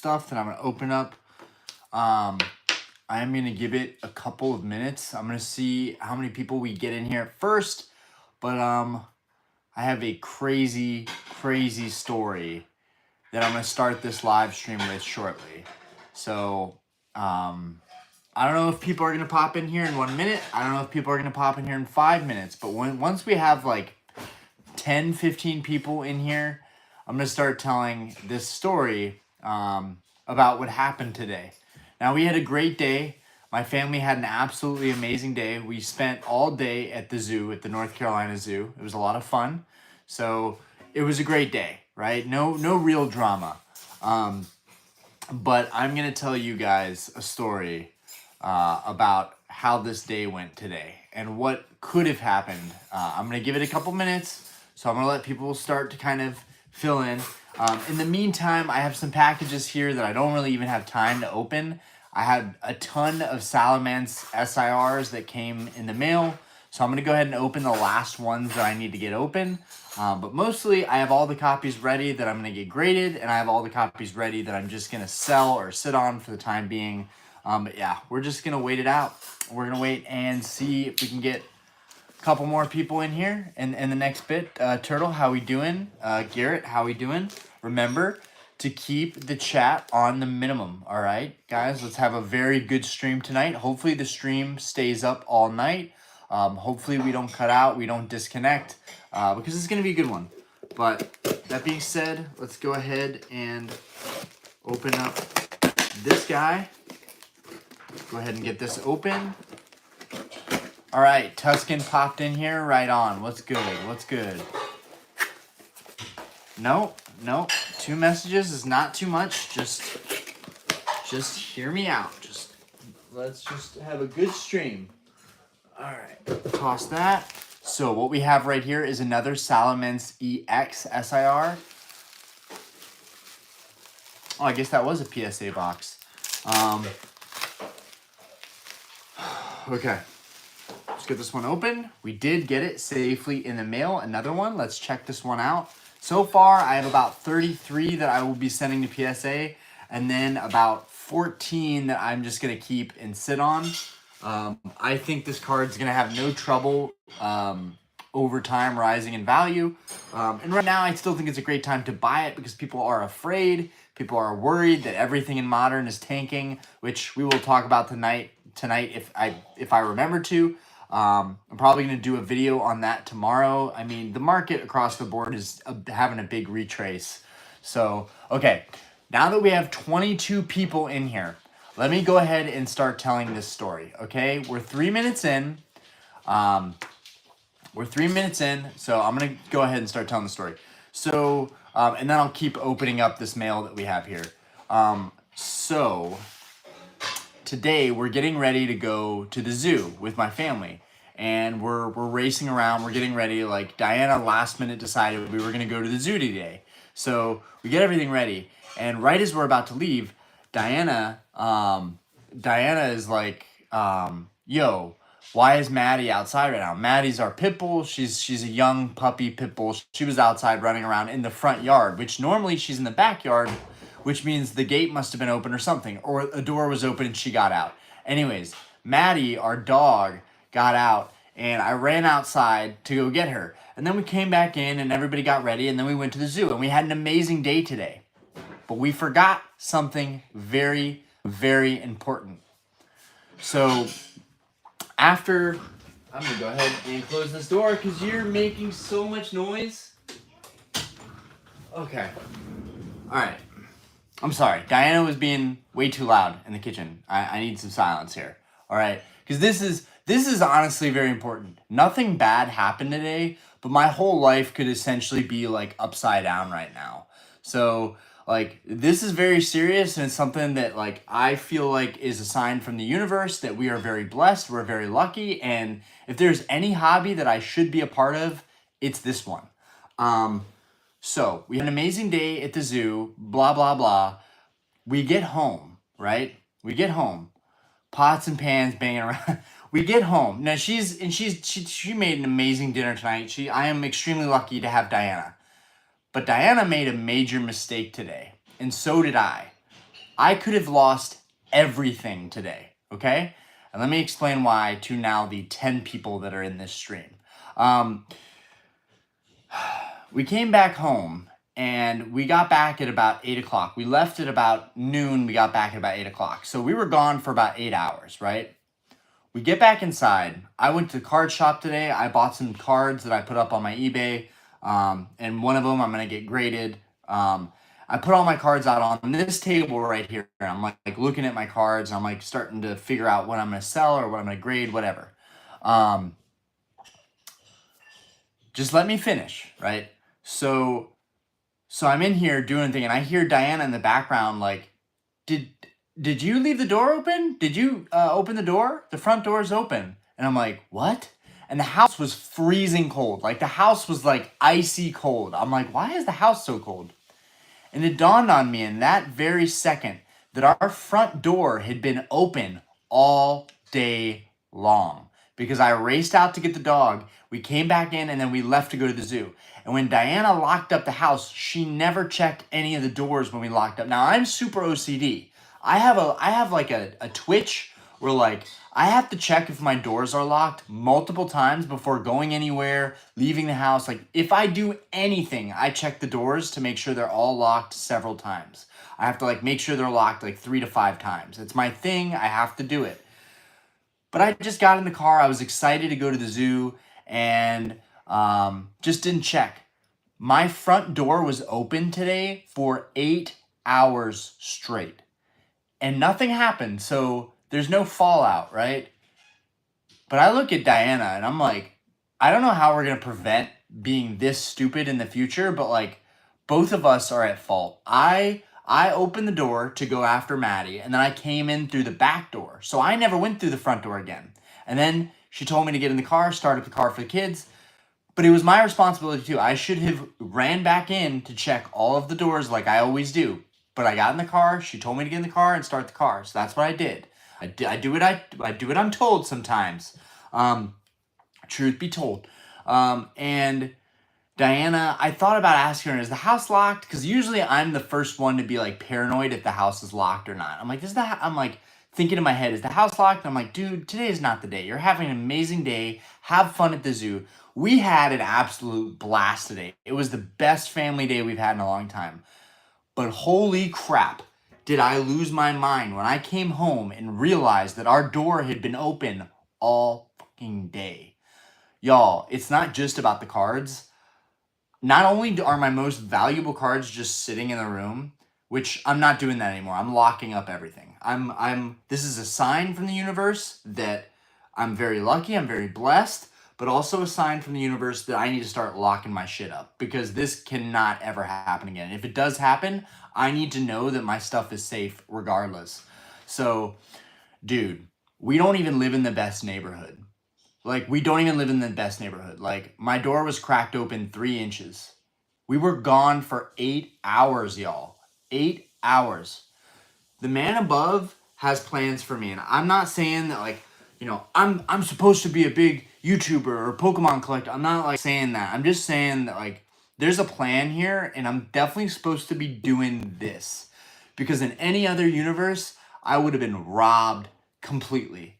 stuff that I'm going to open up. I am going to give it a couple of minutes. I'm going to see how many people we get in here at first. But I have a crazy, crazy story that I'm going to start this live stream with shortly. So I don't know if people are going to pop in here in 1 minute. I don't know if people are going to pop in here in 5 minutes. But once we have like 10, 15 people in here, I'm going to start telling this story about what happened today. Now, we had a great day. My family had an absolutely amazing day. We spent all day at the zoo, at the North Carolina Zoo. It was a lot of fun. So it was a great day, right? No real drama. But I'm going to tell you guys a story about how this day went today and what could have happened. I'm going to give it a couple minutes, so I'm going to let people start to kind of fill in. In the meantime, I have some packages here that I don't really even have time to open. I had a ton of Salamence SIRs that came in the mail, so I'm going to go ahead and open the last ones that I need to get open. But mostly, I have all the copies ready that I'm going to get graded, and I have all the copies ready that I'm just going to sell or sit on for the time being. But yeah, we're just going to wait it out. We're going to wait and see if we can get a couple more people in here in the next bit. Turtle, how we doing? Garrett, how we doing? Remember to keep the chat on the minimum, all right? Guys, let's have a very good stream tonight. Hopefully the stream stays up all night. Hopefully we don't cut out, we don't disconnect, because it's going to be a good one. But that being said, let's go ahead and open up this guy. Go ahead and get this open. All right, Tuscan popped in here. Right on. What's good? What's good? No. 2 messages is not too much. Just hear me out. Let's just have a good stream. All right, toss that. So what we have right here is another Salamence EX SIR. Oh, I guess that was a PSA box. Okay, let's get this one open. We did get it safely in the mail. Another one. Let's check this one out. So far, I have about 33 that I will be sending to PSA, and then about 14 that I'm just going to keep and sit on. I think this card's going to have no trouble over time rising in value. And right now, I still think it's a great time to buy it because people are afraid. People are worried that everything in Modern is tanking, which we will talk about tonight if I remember to. I'm probably going to do a video on that tomorrow. I mean, the market across the board is having a big retrace. So, okay, now that we have 22 people in here, let me go ahead and start telling this story, okay? We're 3 minutes in. So I'm going to go ahead and start telling the story. So, and then I'll keep opening up this mail that we have here. So today we're getting ready to go to the zoo with my family, and we're racing around. We're getting ready. Like Diana last minute decided we were going to go to the zoo today. So we get everything ready, and right as we're about to leave, Diana is like, yo, why is Maddie outside right now? Maddie's our pit bull. She's a young puppy pit bull. She was outside running around in the front yard, which normally she's in the backyard, which means the gate must have been open or something, or a door was open and she got out. Anyways, Maddie, our dog, got out, and I ran outside to go get her. And then we came back in, and everybody got ready, and then we went to the zoo, and we had an amazing day today. But we forgot something very, very important. So after, I'm going to go ahead and close this door because you're making so much noise. Okay. All right. I'm sorry. Diana was being way too loud in the kitchen. I need some silence here. All right. Because this is honestly very important. Nothing bad happened today, but my whole life could essentially be like upside down right now. So like this is very serious, and it's something that like I feel like is a sign from the universe that we are very blessed, we're very lucky, and if there's any hobby that I should be a part of, it's this one. So we had an amazing day at the zoo, blah, blah, blah. We get home, right? We get home. Pots and pans banging around. We get home. Now she made an amazing dinner tonight. I am extremely lucky to have Diana. But Diana made a major mistake today, and so did I. I could have lost everything today, okay? And let me explain why to now the 10 people that are in this stream. We came back home and we got back at about 8 o'clock. We left at about noon. We got back at about 8 o'clock. So we were gone for about 8 hours, right? We get back inside. I went to the card shop today. I bought some cards that I put up on my eBay. And one of them I'm going to get graded. I put all my cards out on this table right here. I'm like looking at my cards. I'm like starting to figure out what I'm going to sell or what I'm going to grade, whatever. Just let me finish, right? So I'm in here doing a thing, and I hear Diana in the background like, did you leave the door open? Did you open the door? The front door is open. And I'm like, what? And the house was freezing cold. Like the house was like icy cold. I'm like, why is the house so cold? And it dawned on me in that very second that our front door had been open all day long because I raced out to get the dog. We came back in and then we left to go to the zoo. And when Diana locked up the house, she never checked any of the doors when we locked up. Now I'm super OCD. I have like a twitch where like I have to check if my doors are locked multiple times before going anywhere, leaving the house. Like if I do anything, I check the doors to make sure they're all locked several times. I have to like make sure they're locked like 3 to 5 times. It's my thing. I have to do it. But I just got in the car. I was excited to go to the zoo and just didn't check. My front door was open today for 8 hours straight and nothing happened. So there's no fallout, right? But I look at Diana and I'm like, I don't know how we're going to prevent being this stupid in the future, but like both of us are at fault. I opened the door to go after Maddie and then I came in through the back door. So I never went through the front door again. And then she told me to get in the car, start up the car for the kids. But it was my responsibility too. I should have ran back in to check all of the doors like I always do. But I got in the car. She told me to get in the car and start the car. So that's what I did. I do what I'm told sometimes. Truth be told. And Diana, I thought about asking her, is the house locked? Because usually I'm the first one to be like paranoid if the house is locked or not. I'm like, I'm like thinking in my head, is the house locked? And I'm like, dude, today is not the day. You're having an amazing day. Have fun at the zoo. We had an absolute blast today. It was the best family day we've had in a long time. But holy crap, did I lose my mind when I came home and realized that our door had been open all fucking day. Y'all, it's not just about the cards. Not only are my most valuable cards just sitting in the room, which I'm not doing that anymore. I'm locking up everything. This is a sign from the universe that I'm very lucky, I'm very blessed, but also a sign from the universe that I need to start locking my shit up because this cannot ever happen again. If it does happen, I need to know that my stuff is safe regardless. So, dude, we don't even live in the best neighborhood. Like, we don't even live in the best neighborhood. Like, my door was cracked open 3 inches. We were gone for 8 hours, y'all. 8 hours. The man above has plans for me. And I'm not saying that, like, you know, I'm supposed to be a big YouTuber or Pokemon collector. I'm not, like, saying that. I'm just saying that, like, there's a plan here. And I'm definitely supposed to be doing this. Because in any other universe, I would have been robbed completely.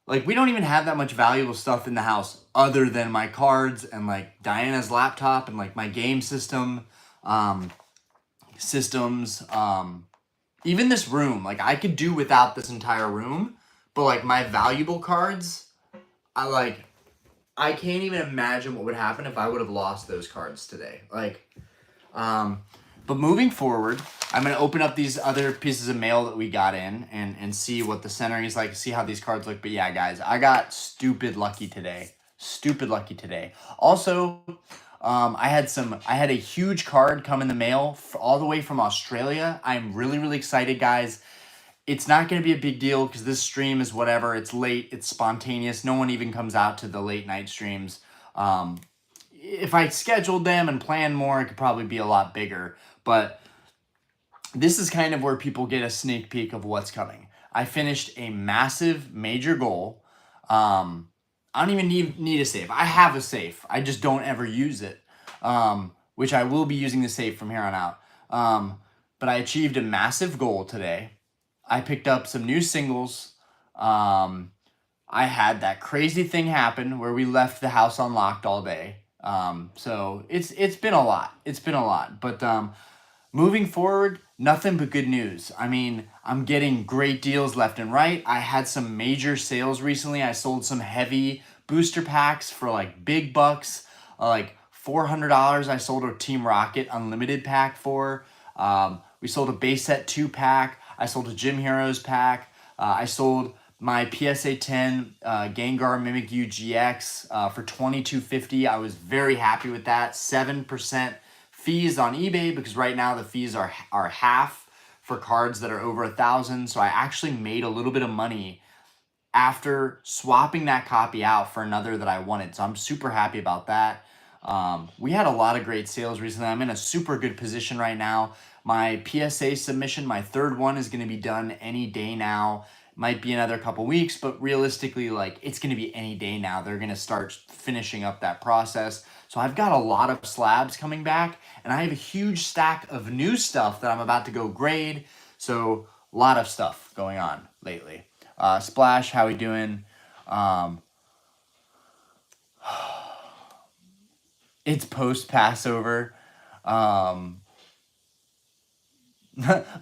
Like, we don't even have that much valuable stuff in the house other than my cards and, like, Diana's laptop and, like, my game system, even this room. Like, I could do without this entire room, but, like, my valuable cards, I can't even imagine what would happen if I would have lost those cards today. Like, but moving forward, I'm going to open up these other pieces of mail that we got in and see what the centering is like, see how these cards look. But yeah, guys, I got stupid lucky today. Stupid lucky today. Also, I had a huge card come in the mail all the way from Australia. I'm really, really excited, guys. It's not going to be a big deal because this stream is whatever. It's late. It's spontaneous. No one even comes out to the late night streams. If I scheduled them and planned more, it could probably be a lot bigger. But this is kind of where people get a sneak peek of what's coming. I finished a massive major goal. I don't even need a safe. I have a safe. I just don't ever use it, which I will be using the safe from here on out. but I achieved a massive goal today. I picked up some new singles. I had that crazy thing happen where we left the house unlocked all day. So it's been a lot. It's been a lot. But moving forward, nothing but good news. I mean, I'm getting great deals left and right. I had some major sales recently. I sold some heavy booster packs for like big bucks, like $400. I sold a Team Rocket Unlimited pack for. We sold a base set 2 pack. I sold a Gym Heroes pack. I sold my PSA 10 Gengar Mimic U GX for $22.50. I was very happy with that. 7% fees on eBay, because right now the fees are half for cards that are over 1,000. So I actually made a little bit of money after swapping that copy out for another that I wanted. So I'm super happy about that. We had a lot of great sales recently. I'm in a super good position right now. My PSA submission, my 3rd one, is going to be done any day now. Might be another couple weeks, but realistically, like, it's going to be any day now. They're going to start finishing up that process. So I've got a lot of slabs coming back, and I have a huge stack of new stuff that I'm about to go grade. So a lot of stuff going on lately. Splash, how we doing? It's post Passover.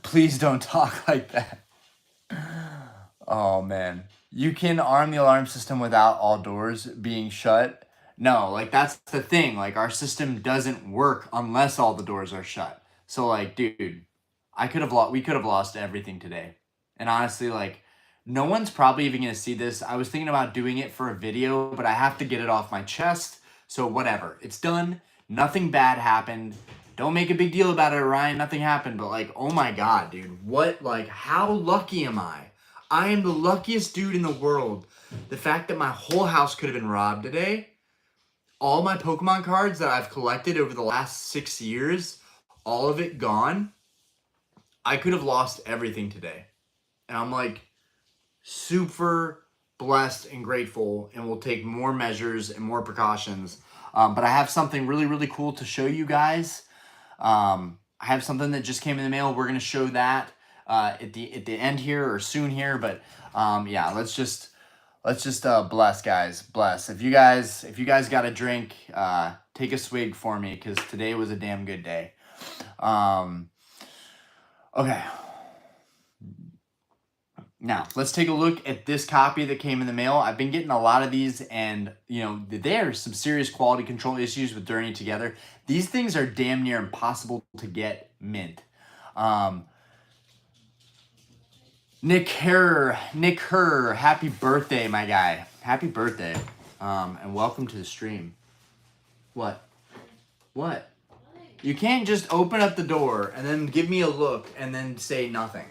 Please don't talk like that. Oh man, you can arm the alarm system without all doors being shut. No, like that's the thing. Like our system doesn't work unless all the doors are shut. So like, dude, we could have lost everything today. And honestly, like, no one's probably even gonna see this. I was thinking about doing it for a video, but I have to get it off my chest. So whatever, it's done. Nothing bad happened. Don't make a big deal about it, Ryan. Nothing happened. But like, oh my God, dude, what? Like, how lucky am I? I am the luckiest dude in the world. The fact that my whole house could have been robbed today. All my Pokemon cards that I've collected over the last 6 years, all of it gone. I could have lost everything today. And I'm like super blessed and grateful, and will take more measures and more precautions. But I have something really, really cool to show you guys. I have something that just came in the mail. We're going to show that at the end here or soon here. But yeah, let's just bless, guys. Bless. If you guys got a drink, take a swig for me, because today was a damn good day. Okay. Now, let's take a look at this copy that came in the mail. I've been getting a lot of these, and, you know, there's some serious quality control issues with Journey Together. These things are damn near impossible to get mint. Nick Herr, happy birthday, my guy. Happy birthday. And welcome to the stream. What? What? You can't just open up the door and then give me a look and then say nothing.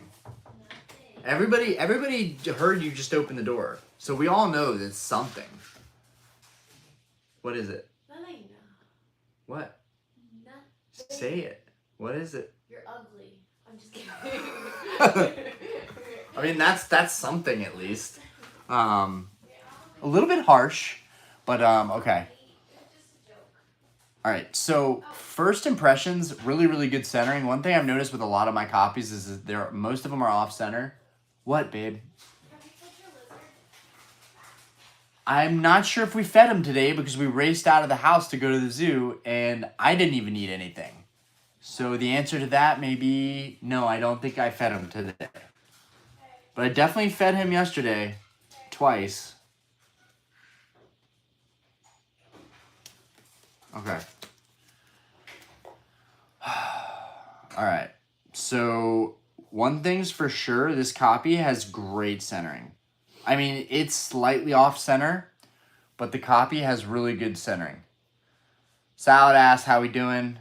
Everybody heard you just open the door. So we all know that it's something. What is it? What? Nothing. Say it. What is it? You're ugly. I'm just kidding. I mean, that's something at least. A little bit harsh, but okay. All right, so first impressions, really, really good centering. One thing I've noticed with a lot of my copies is that most of them are off center. What, babe? I'm not sure if we fed him today, because we raced out of the house to go to the zoo, and I didn't even eat anything. So the answer to that may be no, I don't think I fed him today. But I definitely fed him yesterday, twice. Okay. All right. So one thing's for sure, this copy has great centering. I mean, it's slightly off center, but the copy has really good centering. Salad ass, how we doing?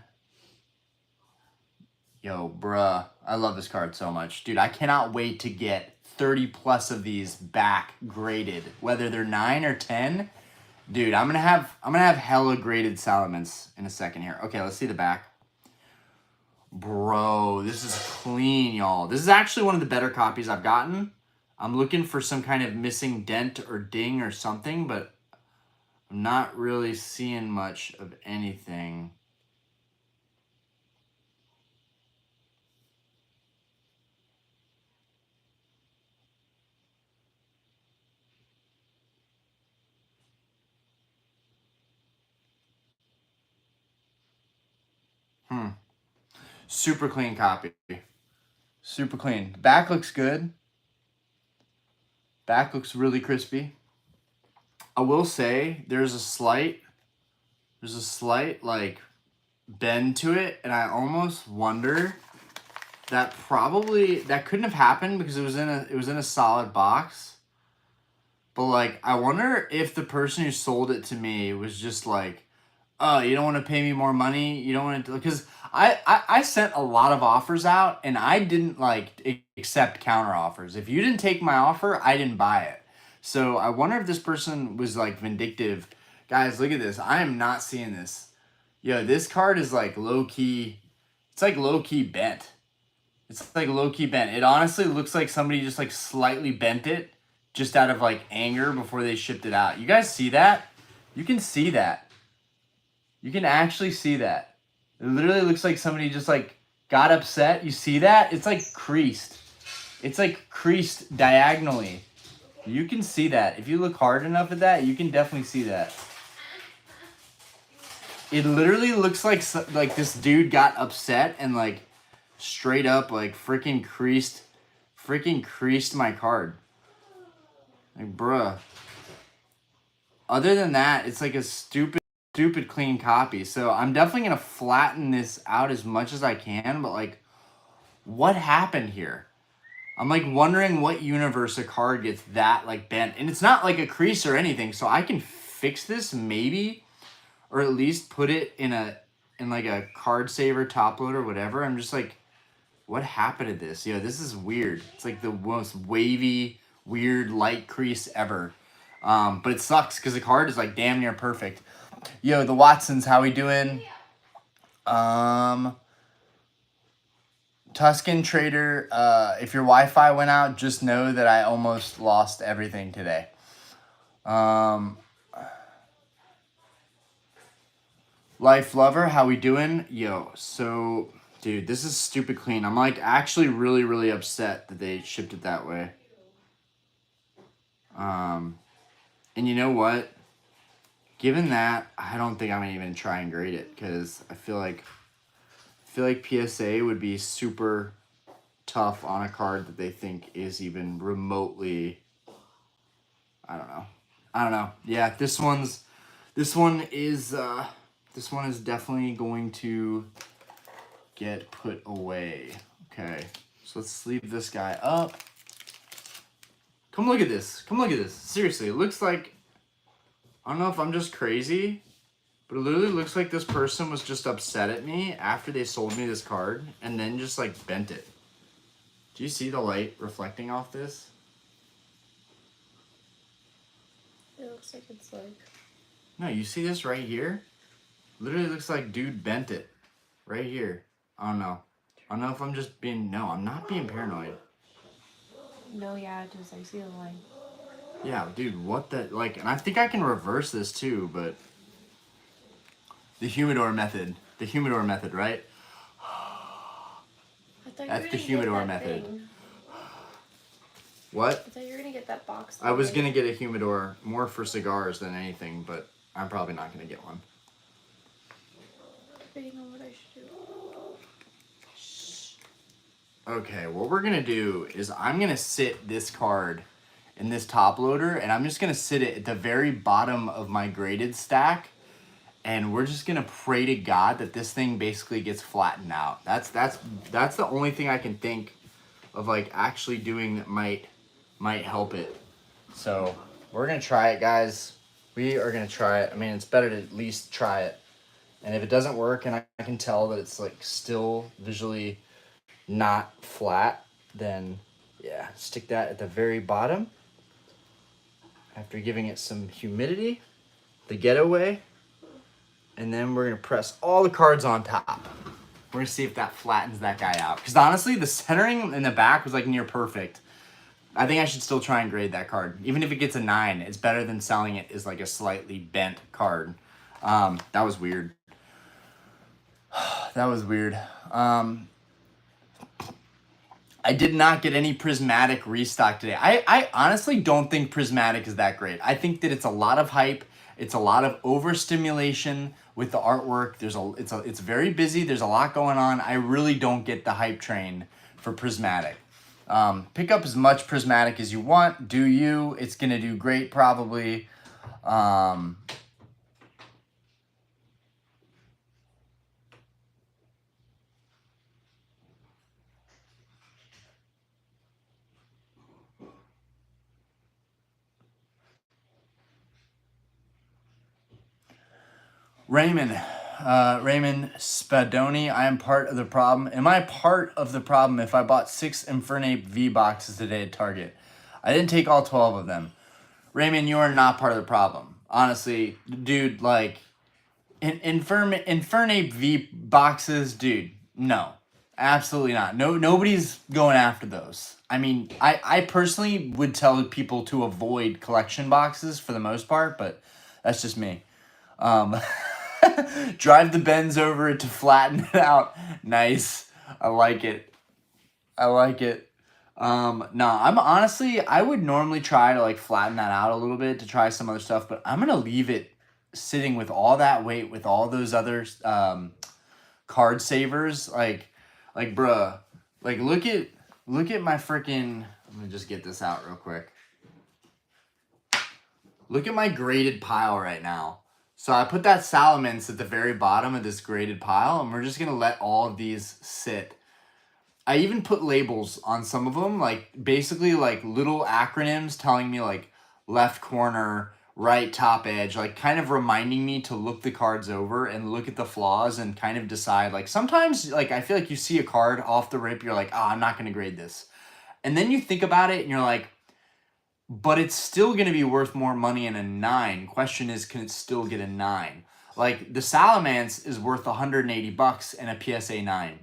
Yo, bruh, I love this card so much. Dude, I cannot wait to get 30 plus of these back graded, whether they're 9 or 10. Dude, I'm gonna have hella graded Salamence in a second here. Okay, let's see the back. Bro, this is clean, y'all. This is actually one of the better copies I've gotten. I'm looking for some kind of missing dent or ding or something, but I'm not really seeing much of anything. Super clean copy. Super clean. Back looks good. Back looks really crispy. I will say there's a slight like bend to it, and I almost wonder that couldn't have happened because it was in a solid box. But like, I wonder if the person who sold it to me was just like, oh, you don't want to pay me more money? You don't want to, because I sent a lot of offers out, and I didn't like accept counter offers. If you didn't take my offer, I didn't buy it. So I wonder if this person was like vindictive. Guys, look at this. I am not seeing this. Yo, this card is like low key. It's like low key bent. It's like low key bent. It honestly looks like somebody just like slightly bent it just out of like anger before they shipped it out. You guys see that? You can see that. You can actually see that. It literally looks like somebody just like got upset. You see that? It's like creased. It's like creased diagonally. You can see that. If you look hard enough at that, you can definitely see that. It literally looks like this dude got upset and like straight up like freaking creased my card. Like, bruh. Other than that, it's like a stupid clean copy. So I'm definitely going to flatten this out as much as I can, but like, what happened here? I'm like wondering what universe a card gets that like bent. And it's not like a crease or anything, so I can fix this maybe, or at least put it in like a card saver top load or whatever. I'm just like, what happened to this? Yo, this is weird. It's like the most wavy, weird light crease ever. But it sucks because the card is like damn near perfect. Yo, the Watsons, how we doing? Tuscan Trader, if your Wi-Fi went out, just know that I almost lost everything today. Life Lover, how we doing? Yo, so, dude, this is stupid clean. I'm like actually really, really upset that they shipped it that way. And you know what? Given that, I don't think I'm gonna even try and grade it because I feel like PSA would be super tough on a card that they think is even remotely. I don't know. Yeah, this one is definitely going to get put away. Okay, so let's leave this guy up. Come look at this. Seriously, it looks like, I don't know if I'm just crazy, but it literally looks like this person was just upset at me after they sold me this card and then just like bent it. Do you see the light reflecting off this? It looks like it's like... No, you see this right here? Literally looks like dude bent it. Right here. I don't know if I'm just being... No, I'm not being paranoid. No, yeah, it does. I see the line. Yeah, dude, what the... Like, and I think I can reverse this too, but... The humidor method, right? That's the humidor method. What? I thought you were going to get that box. I was going to get a humidor more for cigars than anything, but I'm probably not going to get one. Debating on what I should do. Okay, what we're going to do is I'm going to sit this card in this top loader, and I'm just going to sit it at the very bottom of my graded stack. And we're just gonna pray to God that this thing basically gets flattened out. That's the only thing I can think of like actually doing that might help it. So we're gonna try it, guys. We are gonna try it. I mean, it's better to at least try it. And if it doesn't work, and I can tell that it's like still visually not flat, then yeah, stick that at the very bottom. After giving it some humidity, the getaway. And then we're going to press all the cards on top. We're going to see if that flattens that guy out. Because honestly, the centering in the back was like near perfect. I think I should still try and grade that card. Even if it gets a 9, it's better than selling it as like a slightly bent card. That was weird. I did not get any Prismatic restock today. I honestly don't think Prismatic is that great. I think that it's a lot of hype. It's a lot of overstimulation with the artwork. It's very busy. There's a lot going on. I really don't get the hype train for prismatic. Pick up as much prismatic as you want. Do you? It's gonna do great probably. Raymond Spadoni, I am part of the problem. Am I part of the problem if I bought 6 Infernape V boxes today at Target? I didn't take all 12 of them. Raymond, you are not part of the problem. Honestly, dude, like, Infernape V boxes, dude, no. Absolutely not. Nobody's going after those. I mean, I personally would tell people to avoid collection boxes for the most part, but that's just me. Drive the Benz over it to flatten it out. Nice. I like it. No, I would normally try to like flatten that out a little bit to try some other stuff, but I'm going to leave it sitting with all that weight with all those other card savers. Like bruh, like look at my freaking, let me just get this out real quick. Look at my graded pile right now. So I put that Salamence at the very bottom of this graded pile, and we're just going to let all of these sit. I even put labels on some of them, like basically like little acronyms telling me like left corner, right top edge, like kind of reminding me to look the cards over and look at the flaws and kind of decide. Like sometimes like I feel like you see a card off the rip, you're like, oh, I'm not going to grade this. And then you think about it and you're like, but it's still going to be worth more money in a 9. Question is, can it still get a 9? Like the Salamence is worth $180 in a PSA 9.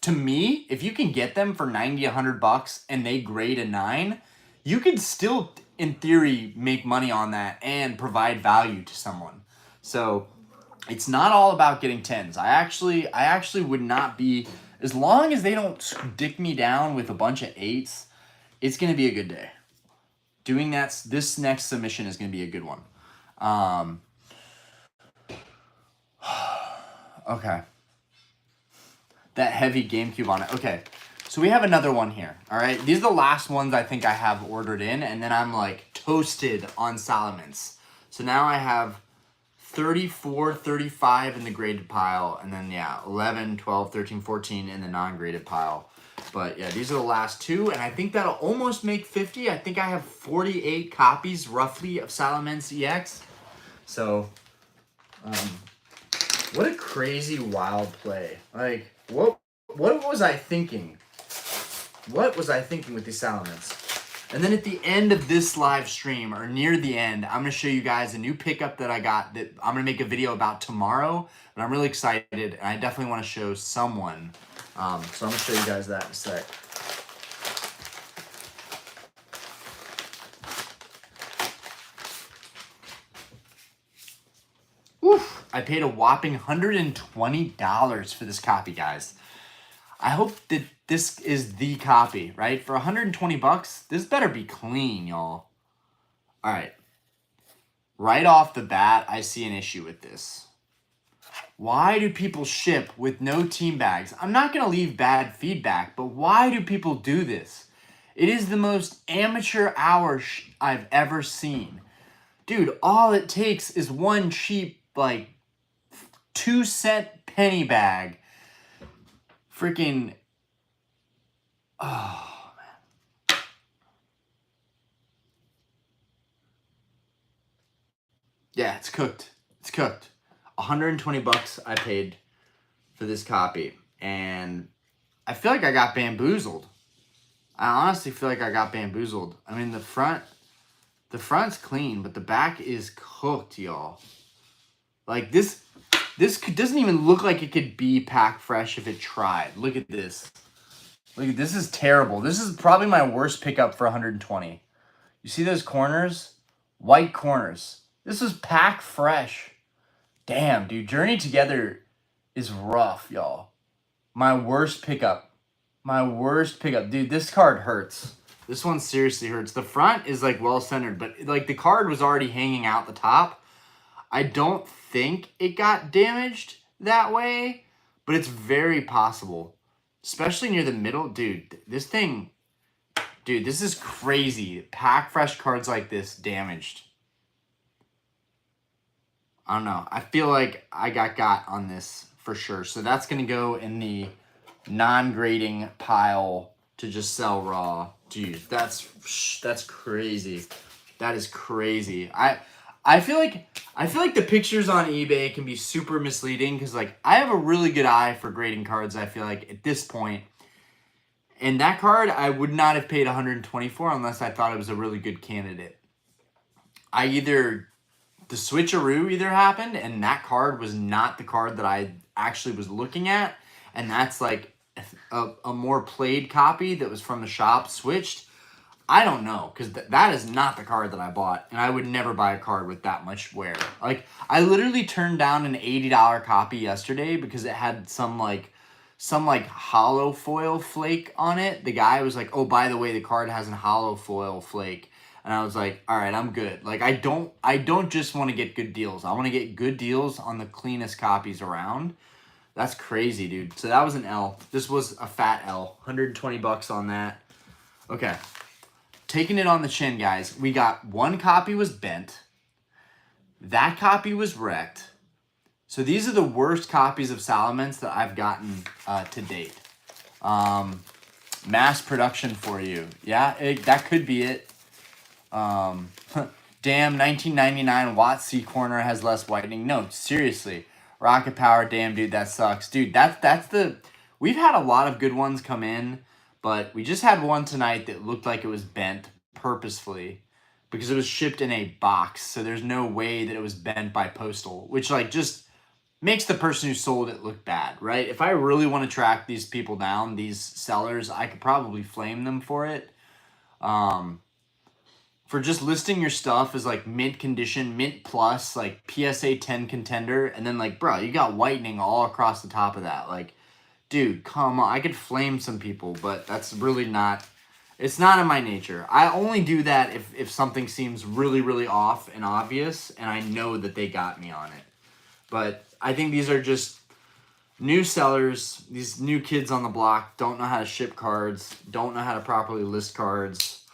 To me, if you can get them for $90, $100 and they grade a 9, you could still, in theory, make money on that and provide value to someone. So it's not all about getting 10s. I actually would not be, as long as they don't dick me down with a bunch of 8s, it's going to be a good day. Doing that, this next submission is going to be a good one. Okay. That heavy GameCube on it. Okay. So we have another one here. All right. These are the last ones I think I have ordered in. And then I'm like toasted on Salamence. So now I have 34, 35 in the graded pile. And then, yeah, 11, 12, 13, 14 in the non-graded pile. But yeah, these are the last 2, and I think that'll almost make 50. I think I have 48 copies, roughly, of Salamence EX. So, what a crazy, wild play. Like, what was I thinking? What was I thinking with these Salamence? And then at the end of this live stream, or near the end, I'm going to show you guys a new pickup that I got that I'm going to make a video about tomorrow. But I'm really excited, and I definitely want to show someone. So I'm going to show you guys that in a sec. Oof, I paid a whopping $120 for this copy, guys. I hope that this is the copy, right? For $120, this better be clean, y'all. All right. Right off the bat, I see an issue with this. Why do people ship with no team bags? I'm not going to leave bad feedback, but why do people do this? It is the most amateur hour I've ever seen. Dude, all it takes is one cheap, like, 2-cent penny bag. Freaking, oh, man. Yeah, it's cooked. It's cooked. $120 I paid for this copy, and I feel like I got bamboozled. I honestly feel like I got bamboozled. I mean, the front's clean, but the back is cooked, y'all. Like this doesn't even look like it could be pack fresh if it tried. Look at this. Look at this. Is terrible. This is probably my worst pickup for 120. You see those corners? White corners. This is pack fresh. Damn, dude. Journey Together is rough, y'all. My worst pickup. My worst pickup. Dude, this card hurts. This one seriously hurts. The front is like well centered, but like the card was already hanging out the top. I don't think it got damaged that way, but it's very possible. Especially near the middle. Dude, this thing... Dude, this is crazy. Pack fresh cards like this damaged. I don't know. I feel like I got on this for sure. So that's going to go in the non-grading pile to just sell raw. Dude, that's crazy. That is crazy. I feel like the pictures on eBay can be super misleading because like I have a really good eye for grading cards. I feel like at this point, and that card I would not have paid 124 unless I thought it was a really good candidate. The switcheroo either happened and that card was not the card that I actually was looking at, and that's like a more played copy that was from the shop switched. I don't know, because that is not the card that I bought, and I would never buy a card with that much wear. Like, I literally turned down an $80 copy yesterday because it had some hollow foil flake on it. The guy was like, oh, by the way, the card has a hollow foil flake. And I was like, all right, I'm good. Like, I don't just want to get good deals. I want to get good deals on the cleanest copies around. That's crazy, dude. So that was an L. This was a fat L. 120 bucks on that. Okay. Taking it on the chin, guys. We got one copy was bent. That copy was wrecked. So these are the worst copies of Salamence that I've gotten to date. Mass production for you. Yeah, that could be it. Damn, 1999 Watt C corner has less whitening. No, seriously. Rocket Power, damn, dude, that sucks. Dude, that's the... We've had a lot of good ones come in, but we just had one tonight that looked like it was bent purposefully because it was shipped in a box, so there's no way that it was bent by postal, which, like, just makes the person who sold it look bad, right? If I really want to track these people down, these sellers, I could probably flame them for it. For just listing your stuff as like mint condition, mint plus, like PSA 10 contender, and then like, bro, you got whitening all across the top of that. Like, dude, come on. I could flame some people, but that's really not, it's not in my nature. I only do that if something seems really, really off and obvious, and I know that they got me on it. But I think these are just new sellers, these new kids on the block, don't know how to ship cards, don't know how to properly list cards.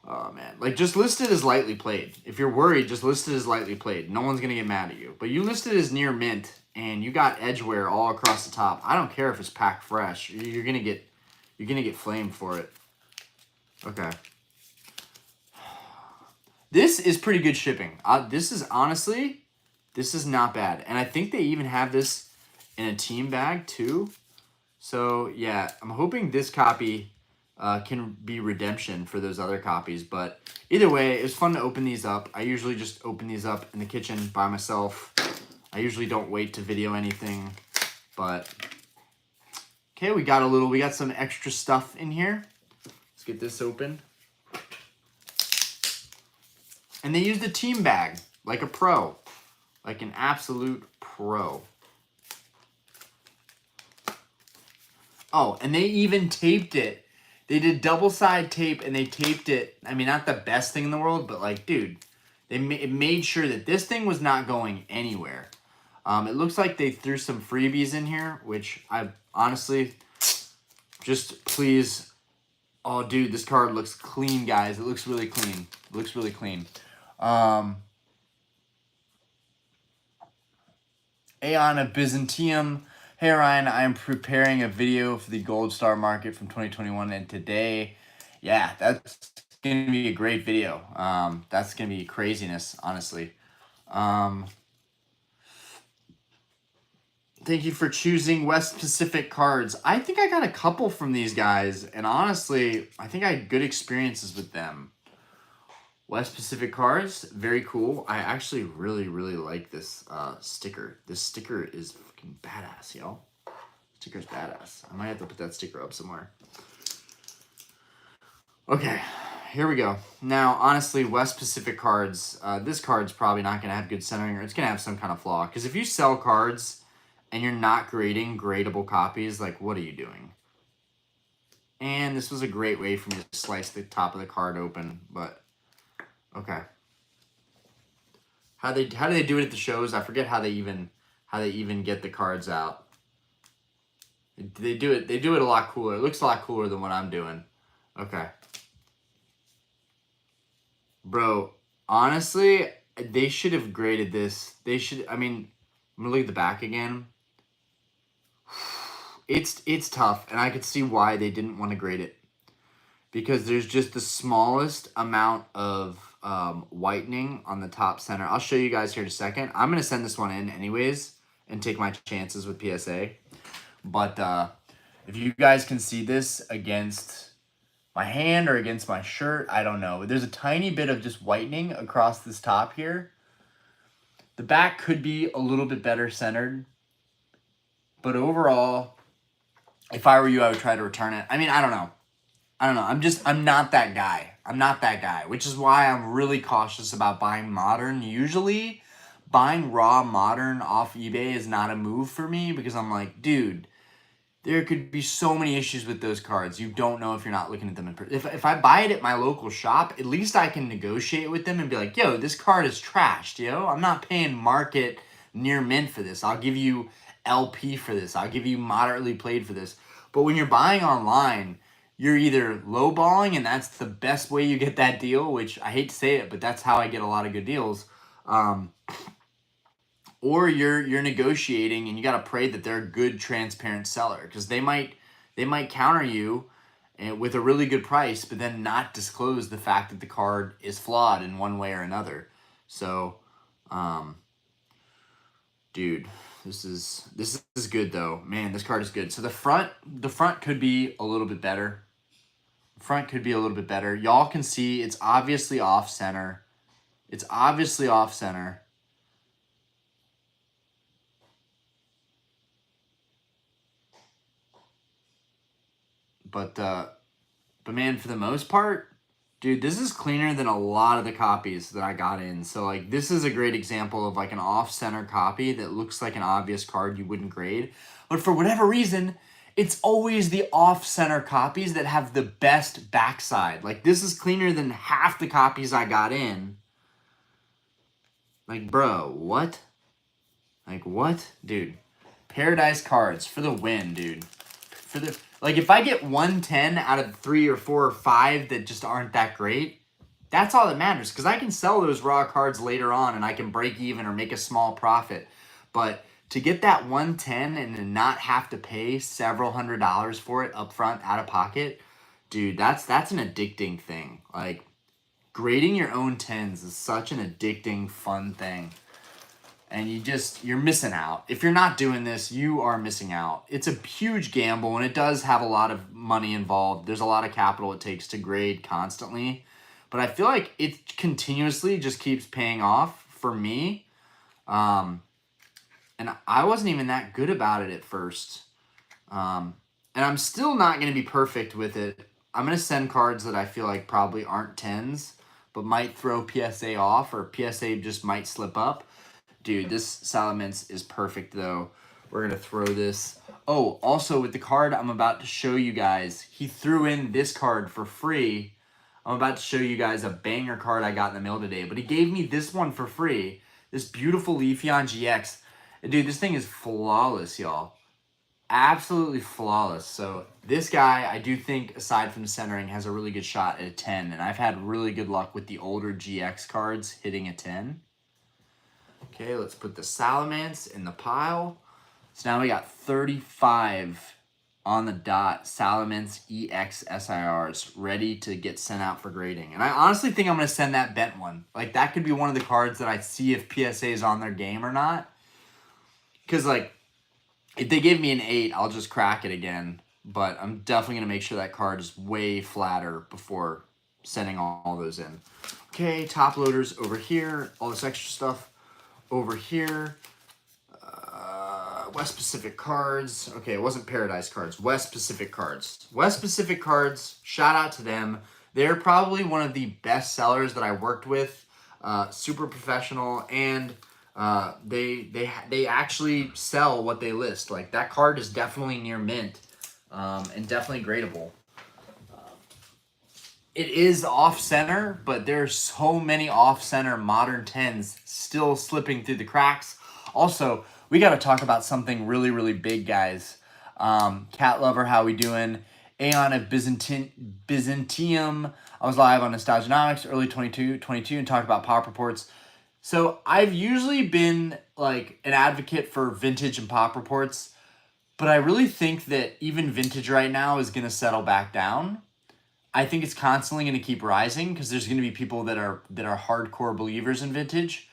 Oh, man. Like, just list it as lightly played. If you're worried, just list it as lightly played. No one's going to get mad at you. But you list it as near mint, and you got edge wear all across the top. I don't care if it's packed fresh. You're going to get flamed for it. Okay. This is pretty good shipping. This is, honestly, this is not bad. And I think they even have this in a team bag, too. So, yeah, I'm hoping this copy... can be redemption for those other copies. But either way, it was fun to open these up. I usually just open these up in the kitchen by myself. I usually don't wait to video anything. But, okay, we got some extra stuff in here. Let's get this open. And they used a team bag, like a pro. Like an absolute pro. Oh, and they even taped it. They did double-side tape, and they taped it. I mean, not the best thing in the world, but, like, dude, it made sure that this thing was not going anywhere. It looks like they threw some freebies in here, which I honestly, just please. Oh, dude, this card looks clean, guys. It looks really clean. It looks really clean. Aeon of Byzantium. Hey Ryan, I am preparing a video for the Gold Star market from 2021, and today, yeah, that's going to be a great video. That's going to be craziness, honestly. Thank you for choosing West Pacific cards. I think I got a couple from these guys, and honestly, I think I had good experiences with them. West Pacific cards, very cool. I actually really, really like this sticker. This sticker is fucking badass, y'all. Sticker's badass. I might have to put that sticker up somewhere. Okay, here we go. Now, honestly, West Pacific cards, this card's probably not going to have good centering, or it's going to have some kind of flaw. Because if you sell cards and you're not grading gradable copies, like, what are you doing? And this was a great way for me to slice the top of the card open, but... Okay. How do they do it at the shows? I forget how they even get the cards out. They do it a lot cooler. It looks a lot cooler than what I'm doing. Okay. Bro, honestly, they should have graded this. They should, I mean, I'm gonna look at the back again. It's tough, and I could see why they didn't want to grade it. Because there's just the smallest amount of whitening on the top center. I'll show you guys here in a second. I'm going to send this one in anyways and take my chances with PSA. But if you guys can see this against my hand or against my shirt, I don't know. There's a tiny bit of just whitening across this top here. The back could be a little bit better centered. But overall, if I were you, I would try to return it. I mean, I don't know. I'm not that guy. I'm not that guy, which is why I'm really cautious about buying modern. Usually, buying raw modern off eBay is not a move for me because I'm like, dude, there could be so many issues with those cards. You don't know if you're not looking at them in person. If I buy it at my local shop, at least I can negotiate with them and be like, yo, this card is trashed, yo. I'm not paying market near mint for this. I'll give you LP for this. I'll give you moderately played for this. But when you're buying online, you're either lowballing, and that's the best way you get that deal, which I hate to say it, but that's how I get a lot of good deals. Or you're negotiating, and you got to pray that they're a good, transparent seller, because they might counter you with a really good price, but then not disclose the fact that the card is flawed in one way or another. So, dude, this is good though. Man, this card is good. So the front could be a little bit better. Front could be a little bit better. Y'all can see it's obviously off center. It's obviously off center. But man, for the most part, dude, this is cleaner than a lot of the copies that I got in. So like, this is a great example of like an off center copy that looks like an obvious card you wouldn't grade. But for whatever reason, it's always the off-center copies that have the best backside. Like, this is cleaner than half the copies I got in. Like, bro, what? Like, what? Dude, Paradise cards for the win, dude. Like, if I get 110 out of 3 or 4 or 5 that just aren't that great, that's all that matters. Because I can sell those raw cards later on and I can break even or make a small profit. But to get that 110 and to not have to pay several $100s for it up front, out of pocket, dude, that's an addicting thing. Like, grading your own 10s is such an addicting, fun thing. And you're missing out. If you're not doing this, you are missing out. It's a huge gamble, and it does have a lot of money involved. There's a lot of capital it takes to grade constantly. But I feel like it continuously just keeps paying off for me. And I wasn't even that good about it at first. And I'm still not going to be perfect with it. I'm going to send cards that I feel like probably aren't 10s, but might throw PSA off, or PSA just might slip up. Dude, this Salamence is perfect, though. We're going to throw this. Oh, also with the card I'm about to show you guys, he threw in this card for free. I'm about to show you guys a banger card I got in the mail today, but he gave me this one for free. This beautiful Leafeon GX. Dude, this thing is flawless, y'all. Absolutely flawless. So this guy, I do think, aside from the centering, has a really good shot at a 10. And I've had really good luck with the older GX cards hitting a 10. Okay, let's put the Salamence in the pile. So now we got 35 on the dot Salamence EX SIRs ready to get sent out for grading. And I honestly think I'm going to send that bent one. Like, that could be one of the cards that I see if PSA is on their game or not. Because, like, if they give me an 8, I'll just crack it again. But I'm definitely going to make sure that card is way flatter before sending all those in. Okay, top loaders over here. All this extra stuff over here. West Pacific cards. Okay, it wasn't Paradise cards. West Pacific cards. West Pacific cards, shout out to them. They're probably one of the best sellers that I worked with. Super professional, and they actually sell what they list. Like, that card is definitely near mint, and definitely gradable. it is off center, but there's so many off center modern 10s still slipping through the cracks. Also, we got to talk about something really, really big, guys. Cat Lover, how we doing? Aeon of Byzantium. I was live on Nostalgianomics early 22 and talked about pop reports. So I've usually been like an advocate for vintage and pop reports, but I really think that even vintage right now is going to settle back down. I think it's constantly going to keep rising because there's going to be people that are hardcore believers in vintage.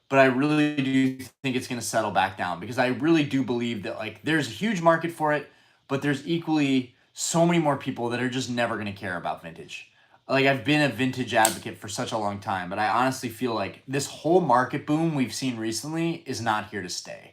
But I really do think it's going to settle back down because I really do believe that like there's a huge market for it, but there's equally so many more people that are just never going to care about vintage. Like I've been a vintage advocate for such a long time, but I honestly feel like this whole market boom we've seen recently is not here to stay.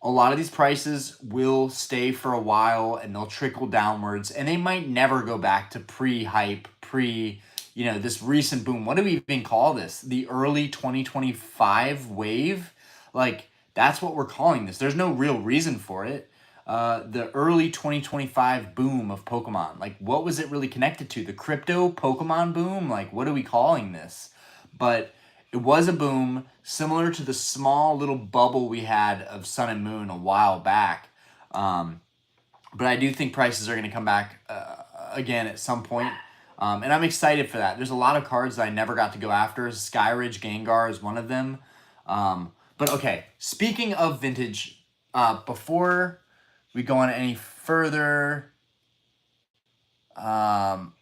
A lot of these prices will stay for a while and they'll trickle downwards and they might never go back to pre-hype, this recent boom. What do we even call this? The early 2025 wave? Like, that's what we're calling this. There's no real reason for it. The early 2025 boom of Pokemon. Like, what was it really connected to? The crypto Pokemon boom? Like, what are we calling this? But it was a boom similar to the small little bubble we had of Sun and Moon a while back. But I do think prices are going to come back again at some point. And I'm excited for that. There's a lot of cards that I never got to go after. Skyridge Gengar is one of them. But okay, speaking of vintage, before we go on any further, Hiromo,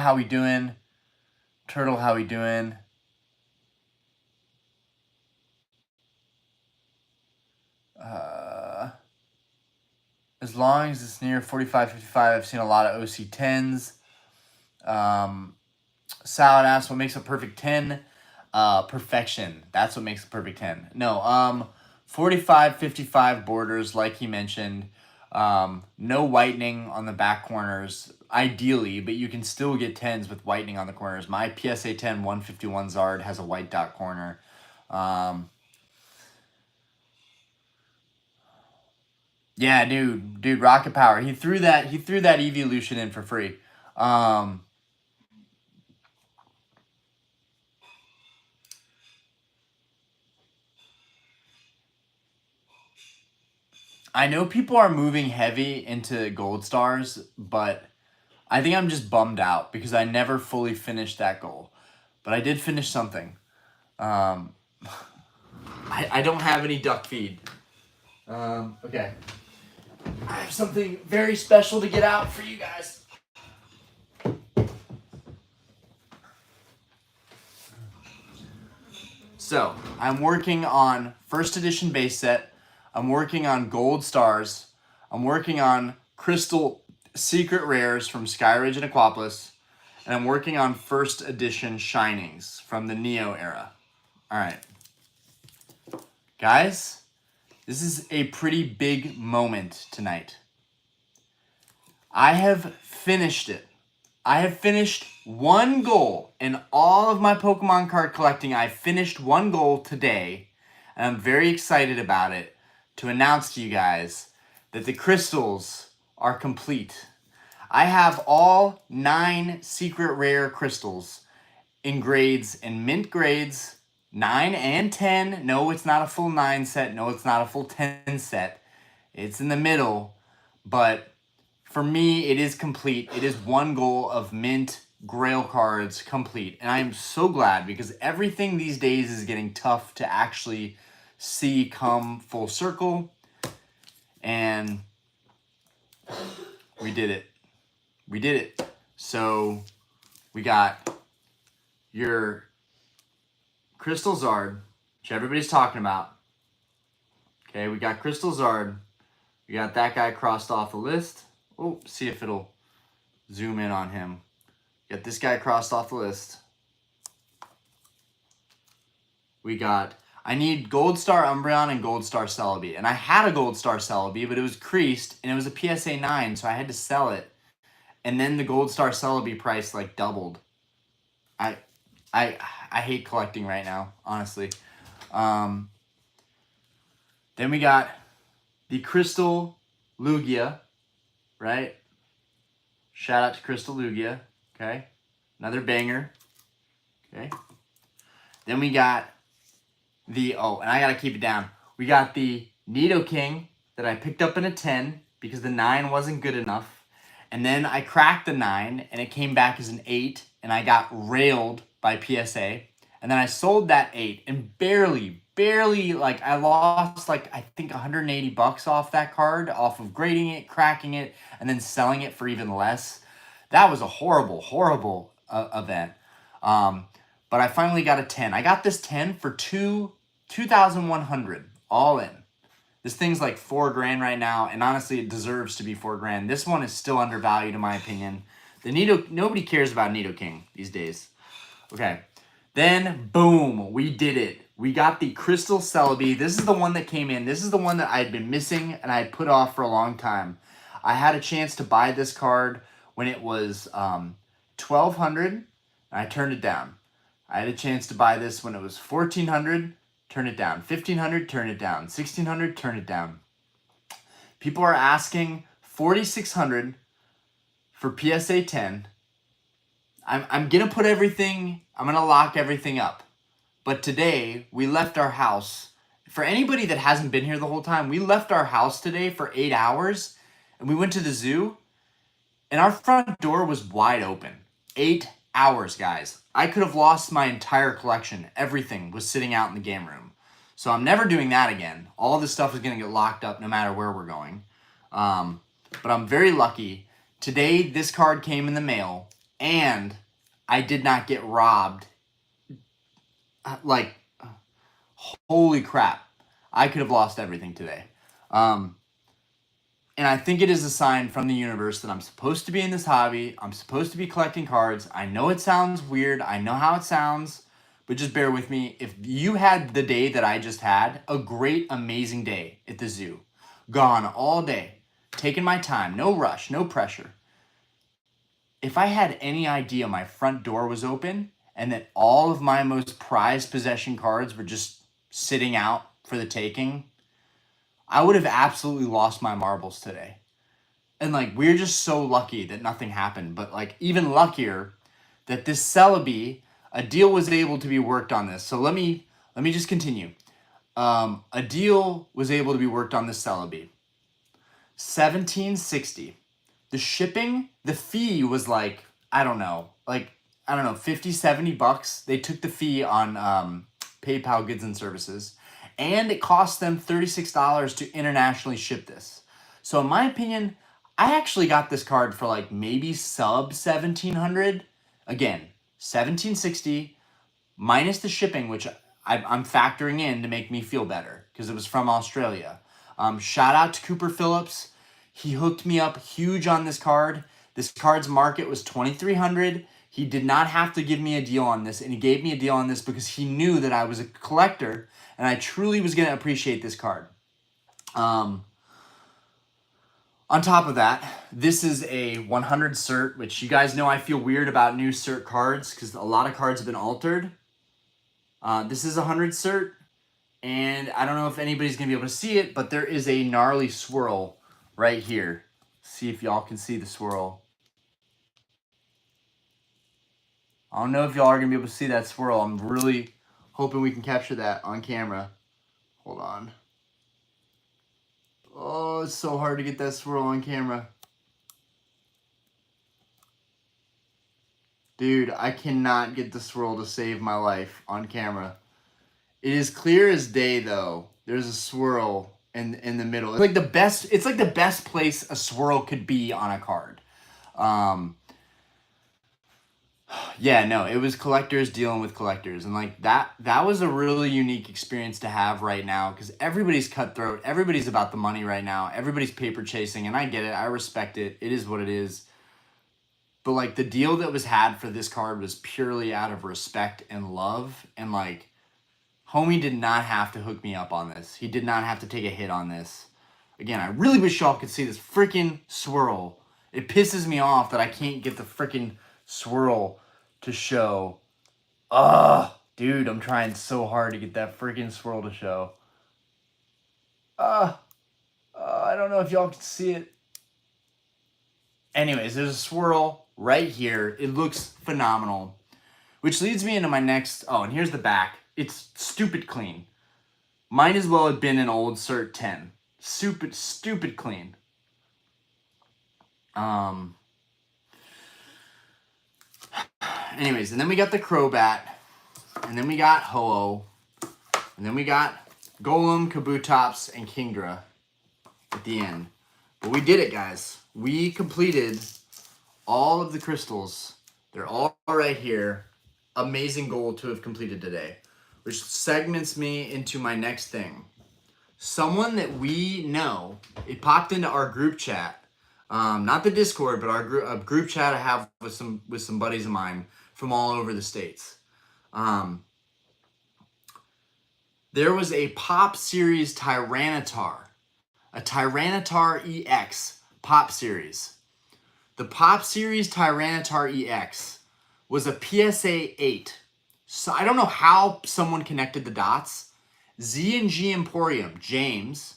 how we doing? Turtle, how we doing? As long as it's near 45, 55, I've seen a lot of OC 10s. Salad asks, what makes a perfect 10? Perfection. That's what makes a perfect 10. No, 45, 55 borders, like he mentioned. No whitening on the back corners, ideally, but you can still get 10s with whitening on the corners. My PSA 10 151 Zard has a white dot corner. Yeah, dude, Rocket Power. He threw that evolution in for free. I know people are moving heavy into gold stars, but I think I'm just bummed out because I never fully finished that goal. But I did finish something. I don't have any duck feed. Okay. I have something very special to get out for you guys. So, I'm working on first edition base set. I'm working on gold stars. I'm working on crystal secret rares from Skyridge and Aquapolis. And I'm working on first edition shinings from the Neo era. All right. Guys, this is a pretty big moment tonight. I have finished it. I have finished one goal in all of my Pokemon card collecting. I finished one goal today, and I'm very excited about it to announce to you guys that the crystals are complete. I have all 9 secret rare crystals in grades, in mint grades, 9 and 10. No, it's not a full 9 set. No, it's not a full 10 set. It's in the middle, but for me, it is complete. It is one goal of mint grail cards complete. And I am so glad because everything these days is getting tough to actually see come full circle. And we did it. We did it. So we got your Crystal Zard, which everybody's talking about. Okay, we got Crystal Zard. We got that guy crossed off the list. Oh, see if it'll zoom in on him. Got this guy crossed off the list. We got, I need Gold Star Umbreon and Gold Star Celebi. And I had a Gold Star Celebi, but it was creased and it was a PSA 9, so I had to sell it. And then the Gold Star Celebi price like doubled. I hate collecting right now, honestly. Then we got the Crystal Lugia, right? Shout out to Crystal Lugia, Okay. Another banger. Okay. Then we got the, and I got to keep it down. We got the Nido King that I picked up in a 10 because the 9 wasn't good enough. And then I cracked the 9 and it came back as an 8 and I got railed by PSA. And then I sold that 8 and barely, like I lost like I think $180 off that card off of grading it, cracking it, and then selling it for even less. That was a horrible event. But I finally got a 10. I got this 10 for 2,100 all in. This thing's like $4,000 right now, and honestly, it deserves to be $4,000. This one is still undervalued in my opinion. Nobody cares about Nido King these days. Okay, then boom, we did it. We got the Crystal Celebi. This is the one that came in. This is the one that I had been missing and I had put off for a long time. I had a chance to buy this card when it was $1,200, and I turned it down. I had a chance to buy this when it was $1,400, turn it down. $1,500, turn it down. $1,600, turn it down. People are asking $4,600 for PSA 10. I'm gonna put everything. I'm gonna lock everything up. But today we left our house. For anybody that hasn't been here the whole time, we left our house today for 8 hours, and we went to the zoo, and our front door was wide open. 8 hours, guys. I could have lost my entire collection. Everything was sitting out in the game room. So I'm never doing that again. All this stuff is going to get locked up no matter where we're going. But I'm very lucky. Today, this card came in the mail, and I did not get robbed. Like, holy crap. I could have lost everything today. And I think it is a sign from the universe that I'm supposed to be in this hobby. I'm supposed to be collecting cards. I know it sounds weird. I know how it sounds. But just bear with me. If you had the day that I just had, a great, amazing day at the zoo. Gone all day. Taking my time. No rush. No pressure. If I had any idea my front door was open and that all of my most prized possession cards were just sitting out for the taking, I would have absolutely lost my marbles today. And like, we're just so lucky that nothing happened. But like, even luckier that this Celebi, a deal was able to be worked on this. So let me just continue. A deal was able to be worked on this Celebi. $1,760. The shipping, the fee was like, I don't know, 50, $70. They took the fee on PayPal Goods and Services. And it cost them $36 to internationally ship this. So in my opinion, I actually got this card for like maybe sub 1,700. Again, 1,760 minus the shipping, which I'm factoring in to make me feel better because it was from Australia. Shout out to Cooper Phillips. He hooked me up huge on this card. This card's market was $2,300. He did not have to give me a deal on this, and he gave me a deal on this because he knew that I was a collector and I truly was going to appreciate this card. On top of that, this is a 100 cert, which you guys know I feel weird about new cert cards because a lot of cards have been altered. This is a 100 cert, and I don't know if anybody's going to be able to see it, but there is a gnarly swirl right here. See if y'all can see the swirl. I don't know if y'all are going to be able to see that swirl. I'm really hoping we can capture that on camera. Hold on. Oh, it's so hard to get that swirl on camera. Dude, I cannot get the swirl to save my life on camera. It is clear as day, though. There's a swirl in the middle. It's like the best place a swirl could be on a card. Yeah, no, it was collectors dealing with collectors, and like that was a really unique experience to have right now because everybody's cutthroat, everybody's about the money right now, everybody's paper chasing, and I get it, I respect it, it is what it is. But like the deal that was had for this card was purely out of respect and love, and like homie did not have to hook me up on this. He did not have to take a hit on this. Again, I really wish y'all could see this freaking swirl. It pisses me off that I can't get the freaking swirl to show. Dude, I'm trying so hard to get that freaking swirl to show. I don't know if y'all can see it. Anyways, there's a swirl right here. It looks phenomenal. Which leads me into my next, oh, and here's the back. It's stupid clean. Might as well have been an old Cert 10. Stupid clean. Anyways, and then we got the Crobat, and then we got Ho-Oh, and then we got Golem, Kabutops, and Kingdra at the end. But we did it, guys. We completed all of the crystals. They're all right here. Amazing goal to have completed today, which segments me into my next thing. Someone that we know, it popped into our group chat, not the Discord, but our group chat I have with some buddies of mine from all over the states. There was a Pop Series Tyranitar, a Tyranitar EX Pop Series. The Pop Series Tyranitar EX was a PSA 8. So I don't know how someone connected the dots. Z&G Emporium, James,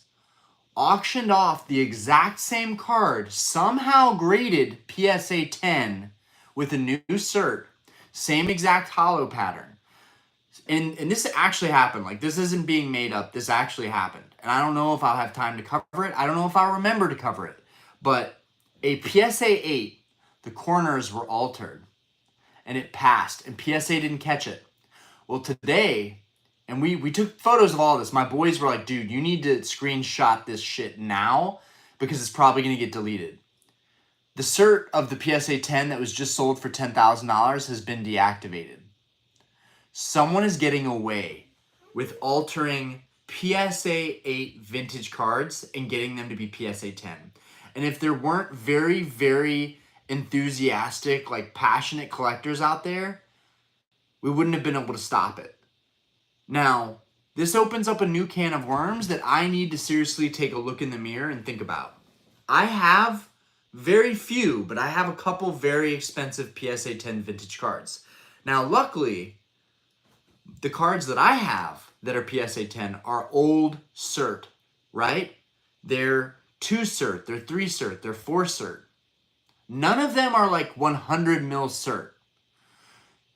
auctioned off the exact same card, somehow graded PSA 10 with a new cert, same exact holo pattern. And this actually happened. Like, this isn't being made up. This actually happened. And I don't know if I'll have time to cover it. I don't know if I'll remember to cover it. But a PSA 8, the corners were altered. And it passed. And PSA didn't catch it. Well, today, and we took photos of all this. My boys were like, dude, you need to screenshot this shit now because it's probably going to get deleted. The cert of the PSA 10 that was just sold for $10,000 has been deactivated. Someone is getting away with altering PSA 8 vintage cards and getting them to be PSA 10. And if there weren't very, very enthusiastic, like passionate collectors out there, we wouldn't have been able to stop it. Now, this opens up a new can of worms that I need to seriously take a look in the mirror and think about. I have very few, but I have a couple very expensive PSA 10 vintage cards. Now, luckily, the cards that I have that are PSA 10 are old cert, right? They're 2 cert, they're 3 cert, they're 4 cert. None of them are like 100 mil cert.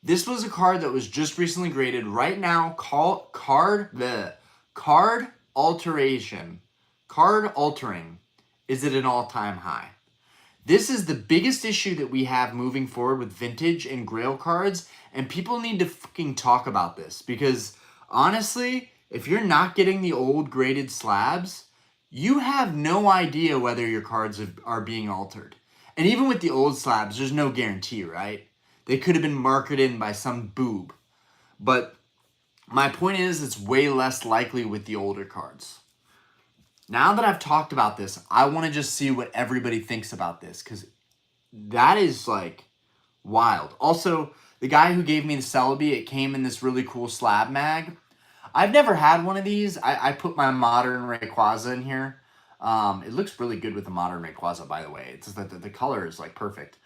This was a card that was just recently graded. Right now, card alteration, card altering is at an all-time high. This is the biggest issue that we have moving forward with vintage and grail cards, and people need to fucking talk about this because honestly, if you're not getting the old graded slabs, you have no idea whether your cards are being altered. And even with the old slabs, there's no guarantee, right? They could have been marketed by some boob. But my point is, it's way less likely with the older cards. Now that I've talked about this, I want to just see what everybody thinks about this because that is like wild. Also, the guy who gave me the Celebi, it came in this really cool slab mag. I've never had one of these. I put my modern Rayquaza in here. It looks really good with the modern Rayquaza, by the way. It's just that the color is like perfect.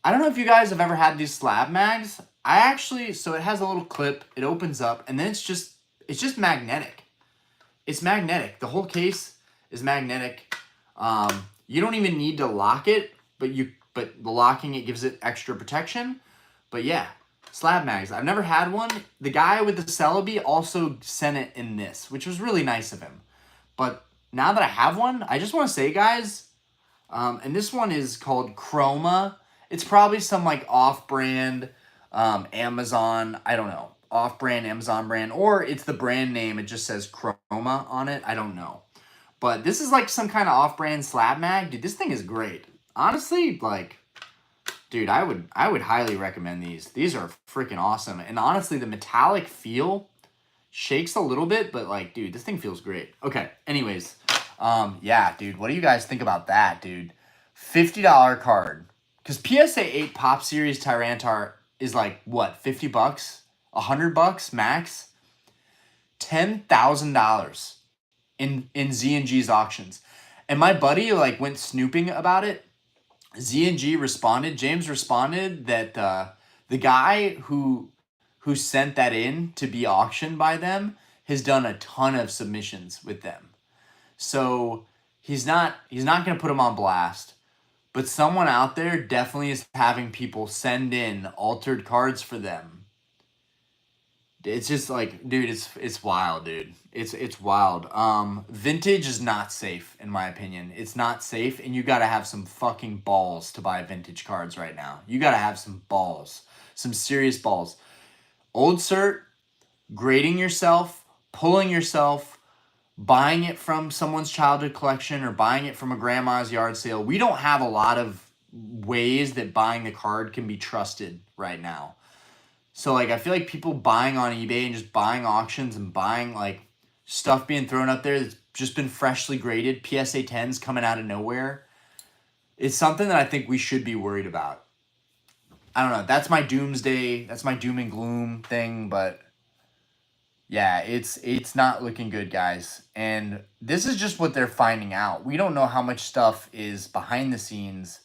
I don't know if you guys have ever had these slab mags. So it has a little clip, it opens up, and then it's just magnetic. It's magnetic. The whole case is magnetic. You don't even need to lock it, but the locking it gives it extra protection. But yeah, slab mags. I've never had one. The guy with the Celebi also sent it in this, which was really nice of him. But now that I have one, I just want to say, guys, and this one is called Chroma. It's probably some like off-brand Amazon, I don't know, off-brand Amazon brand, or it's the brand name, it just says Chroma on it, I don't know. But this is like some kind of off-brand slab mag. Dude, this thing is great. Honestly, like, dude, I would highly recommend these. These are freaking awesome. And honestly, the metallic feel shakes a little bit, but like, dude, this thing feels great. Okay, anyways, yeah, dude, what do you guys think about that, dude? $50 card. Because PSA 8 Pop Series Tyranitar is like, what, 50 bucks? 100 bucks max? $10,000 in Z&G's auctions. And my buddy like went snooping about it. Z&G responded, James responded that the guy who sent that in to be auctioned by them has done a ton of submissions with them. So he's not going to put them on blast. but someone out there definitely is having people send in altered cards for them. It's just like, dude, it's wild, dude. It's wild. Vintage is not safe in my opinion. It's not safe, and you gotta have some fucking balls to buy vintage cards right now. You gotta have some balls, some serious balls. Old cert, grading yourself, pulling yourself, buying it from someone's childhood collection or buying it from a grandma's yard sale. We don't have a lot of ways that buying the card can be trusted right now. So like I feel like people buying on eBay and just buying auctions and buying like stuff being thrown up there that's just been freshly graded, PSA 10s coming out of nowhere. It's something that I think we should be worried about. I don't know. That's my doomsday, that's my doom and gloom thing, but yeah, it's not looking good, guys. And this is just what they're finding out. We don't know how much stuff is behind the scenes.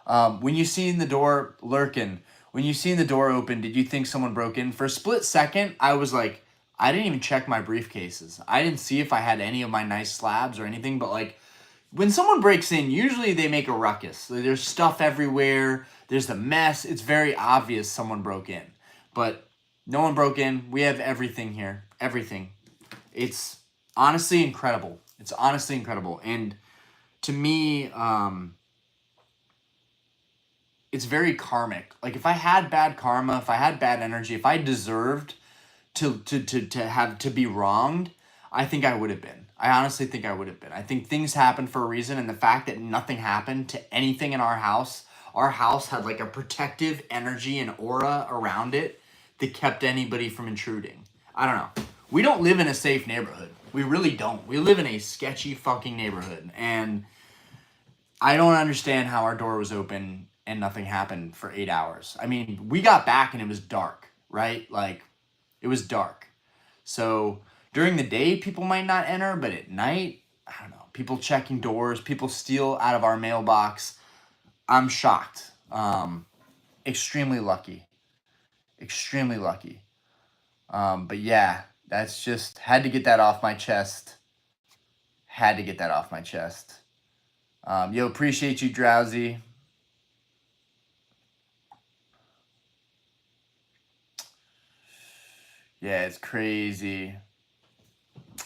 When you seen the door lurking, when you seen the door open, did you think someone broke in? For a split second, I was like, I didn't even check my briefcases. I didn't see if I had any of my nice slabs or anything, but like when someone breaks in, usually they make a ruckus. There's stuff everywhere. There's a mess. It's very obvious someone broke in. But no one broke in. We have everything here. Everything. It's honestly incredible. It's honestly incredible. And to me, it's very karmic. Like if I had bad karma, if I had bad energy, if I deserved to be wronged, I think I would have been. I honestly think I would have been. I think things happen for a reason, and the fact that nothing happened to anything in our house had like a protective energy and aura around it that kept anybody from intruding. I don't know. We don't live in a safe neighborhood. We really don't. We live in a sketchy fucking neighborhood, and I don't understand how our door was open and nothing happened for 8 hours. I mean, we got back and it was dark, right? Like, it was dark. So during the day, people might not enter, but at night, I don't know. People checking doors, people steal out of our mailbox. I'm shocked. Extremely lucky. Extremely lucky. But yeah, that's just, had to get that off my chest. Had to get that off my chest. Yo, appreciate you, Drowsy. Yeah, it's crazy.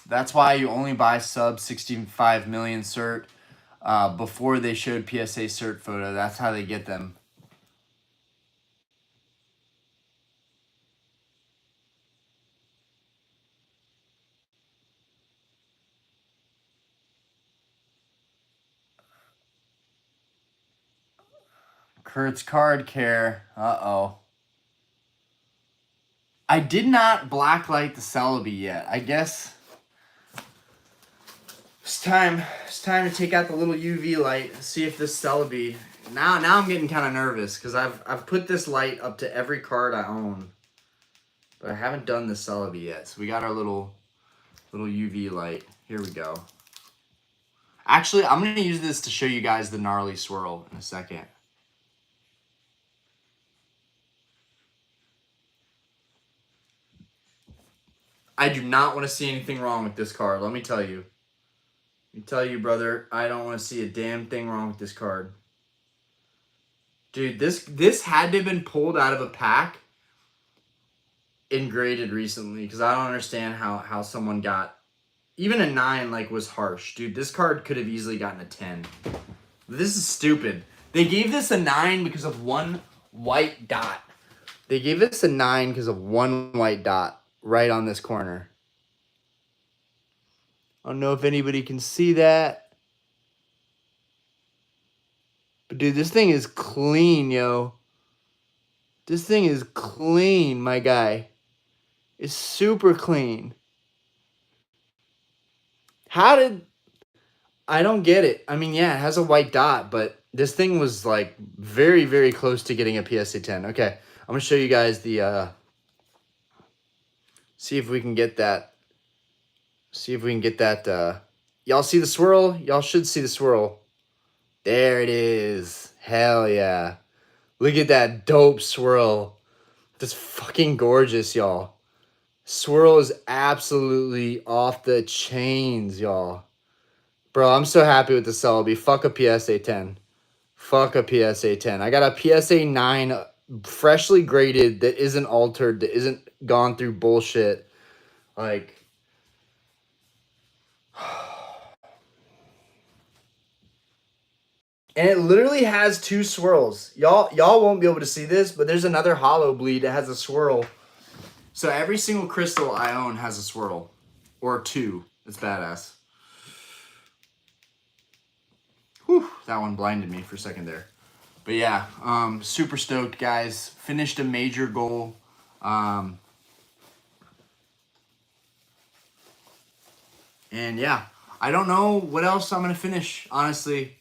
That's why you only buy sub 65 million cert before they showed PSA cert photo. That's how they get them. Kurt's card care. Uh-oh. I did not blacklight the Celebi yet. I guess it's time to take out the little UV light and see if this Celebi. Now I'm getting kind of nervous because I've put this light up to every card I own, but I haven't done the Celebi yet. So we got our little UV light. Here we go. Actually, I'm gonna use this to show you guys the gnarly swirl in a second. I do not want to see anything wrong with this card. Let me tell you. Let me tell you, brother, I don't want to see a damn thing wrong with this card. Dude, this had to have been pulled out of a pack and graded recently because I don't understand how someone got... Even a 9 like was harsh. Dude, this card could have easily gotten a 10. This is stupid. They gave this a 9 because of one white dot. They gave this a 9 because of one white dot right on this corner. I don't know if anybody can see that. But dude, this thing is clean, yo. This thing is clean, my guy. It's super clean. How did... I don't get it. I mean, yeah, it has a white dot, but this thing was like very, very close to getting a PSA 10. Okay, I'm going to show you guys the... see if we can get that. See if we can get that. Y'all see the swirl? Y'all should see the swirl. There it is. Hell yeah. Look at that dope swirl. That's fucking gorgeous, y'all. Swirl is absolutely off the chains, y'all. Bro, I'm so happy with the Celebi. Fuck a PSA 10. Fuck a PSA 10. I got a PSA 9 freshly graded that isn't altered, that isn't gone through bullshit. Like, and it literally has 2 swirls. Y'all won't be able to see this, but there's another hollow bleed that has a swirl. So every single crystal I own has a swirl. Or 2. It's badass. Whew, that one blinded me for a second there. But yeah, super stoked, guys. Finished a major goal. And yeah, I don't know what else I'm going to finish, honestly,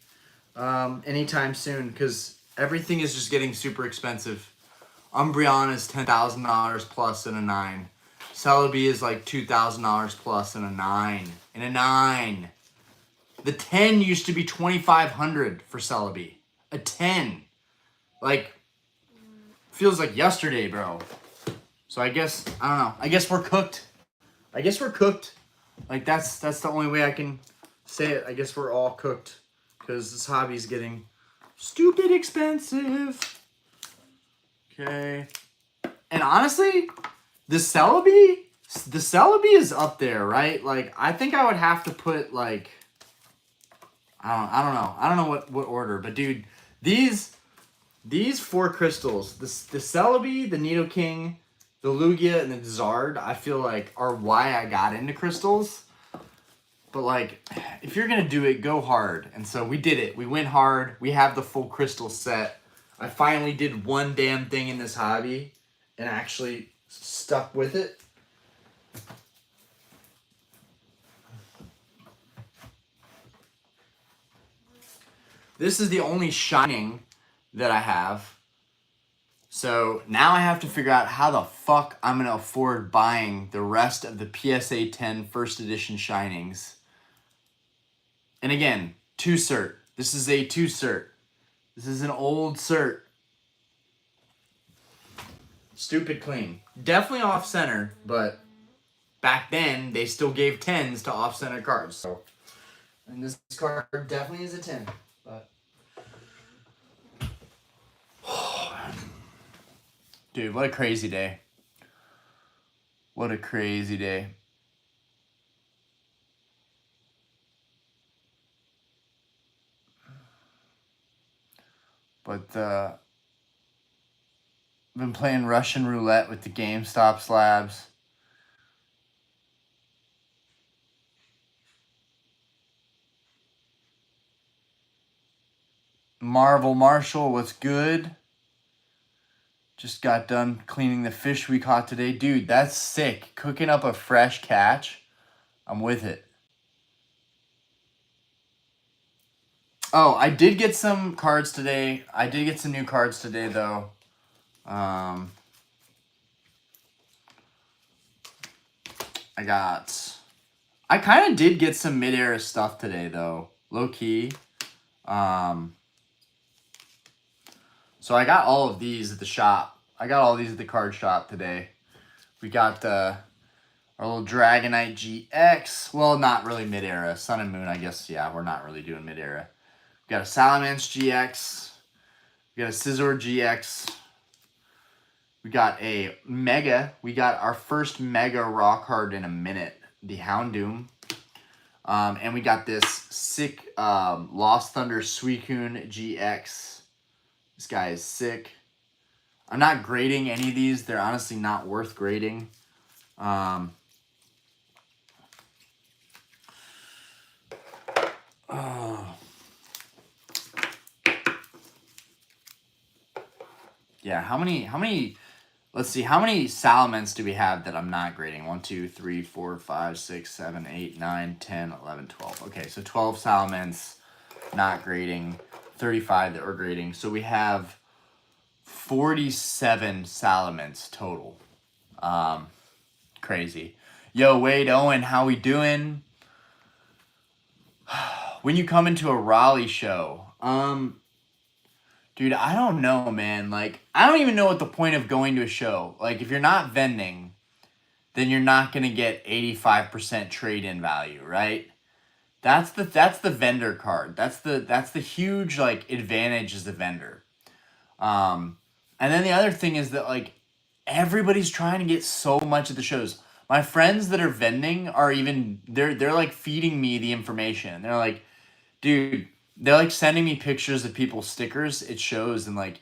anytime soon, because everything is just getting super expensive. Umbreon is $10,000 plus in a 9. Celebi is like $2,000 plus in a 9. In a 9. The 10 used to be $2,500 for Celebi. A 10. Like, feels like yesterday, bro. So I guess, I don't know. I guess we're cooked. Like, that's the only way I can say it. I guess we're all cooked. Because this hobby's getting stupid expensive. Okay. And honestly, the Celebi is up there, right? Like, I think I would have to put, like, I don't know. I don't know what order. But, dude, these 4 crystals, the Celebi, the Nidoking, the Lugia, and the Zard, I feel like are why I got into crystals. But, like, if you're going to do it, go hard. And so we did it. We went hard. We have the full crystal set. I finally did one damn thing in this hobby and actually stuck with it. This is the only shining that I have. So now I have to figure out how the fuck I'm going to afford buying the rest of the PSA 10 first edition shinings. And again, 2 cert. This is a 2 cert. This is an old cert. Stupid clean. Definitely off center, but back then they still gave 10s to off center cards. So, and this card definitely is a 10. But dude, what a crazy day. What a crazy day. But I've been playing Russian roulette with the GameStop slabs. Marvel Marshall, what's good? Just got done cleaning the fish we caught today. Dude, that's sick. Cooking up a fresh catch. I'm with it. Oh, I did get some cards today. I did get some new cards today, though. I kind of did get some mid-era stuff today, though. Low-key. So I got all of these at the shop. I got all these at the card shop today. We got our little Dragonite GX. Well, not really mid-era. Sun and Moon, I guess. Yeah, we're not really doing mid-era. We got a Salamence GX. We got a Scizor GX. We got a Mega. We got our first Mega raw card in a minute. The Houndoom. And we got this sick Lost Thunder Suicune GX. This guy is sick. I'm not grading any of these. They're honestly not worth grading. Yeah, how many, let's see, how many Salamence do we have that I'm not grading? 1, 2, 3, 4, 5, 6, 7, 8, 9, 10, 11, 12. Okay, so 12 Salamence not grading, 35 that we're grading. So we have 47 Salamence total. Crazy. Yo, Wade Owen, how we doing? When you come into a Raleigh show, dude, I don't know, man. Like, I don't even know what the point of going to a show. Like, if you're not vending, then you're not going to get 85% trade-in value, right? that's the vendor card. That's the huge like advantage as a vendor. Um, and then the other thing is that like everybody's trying to get so much at the shows. My friends that are vending are even they're like feeding me the information. They're like, dude, they're like sending me pictures of people's stickers. It shows and like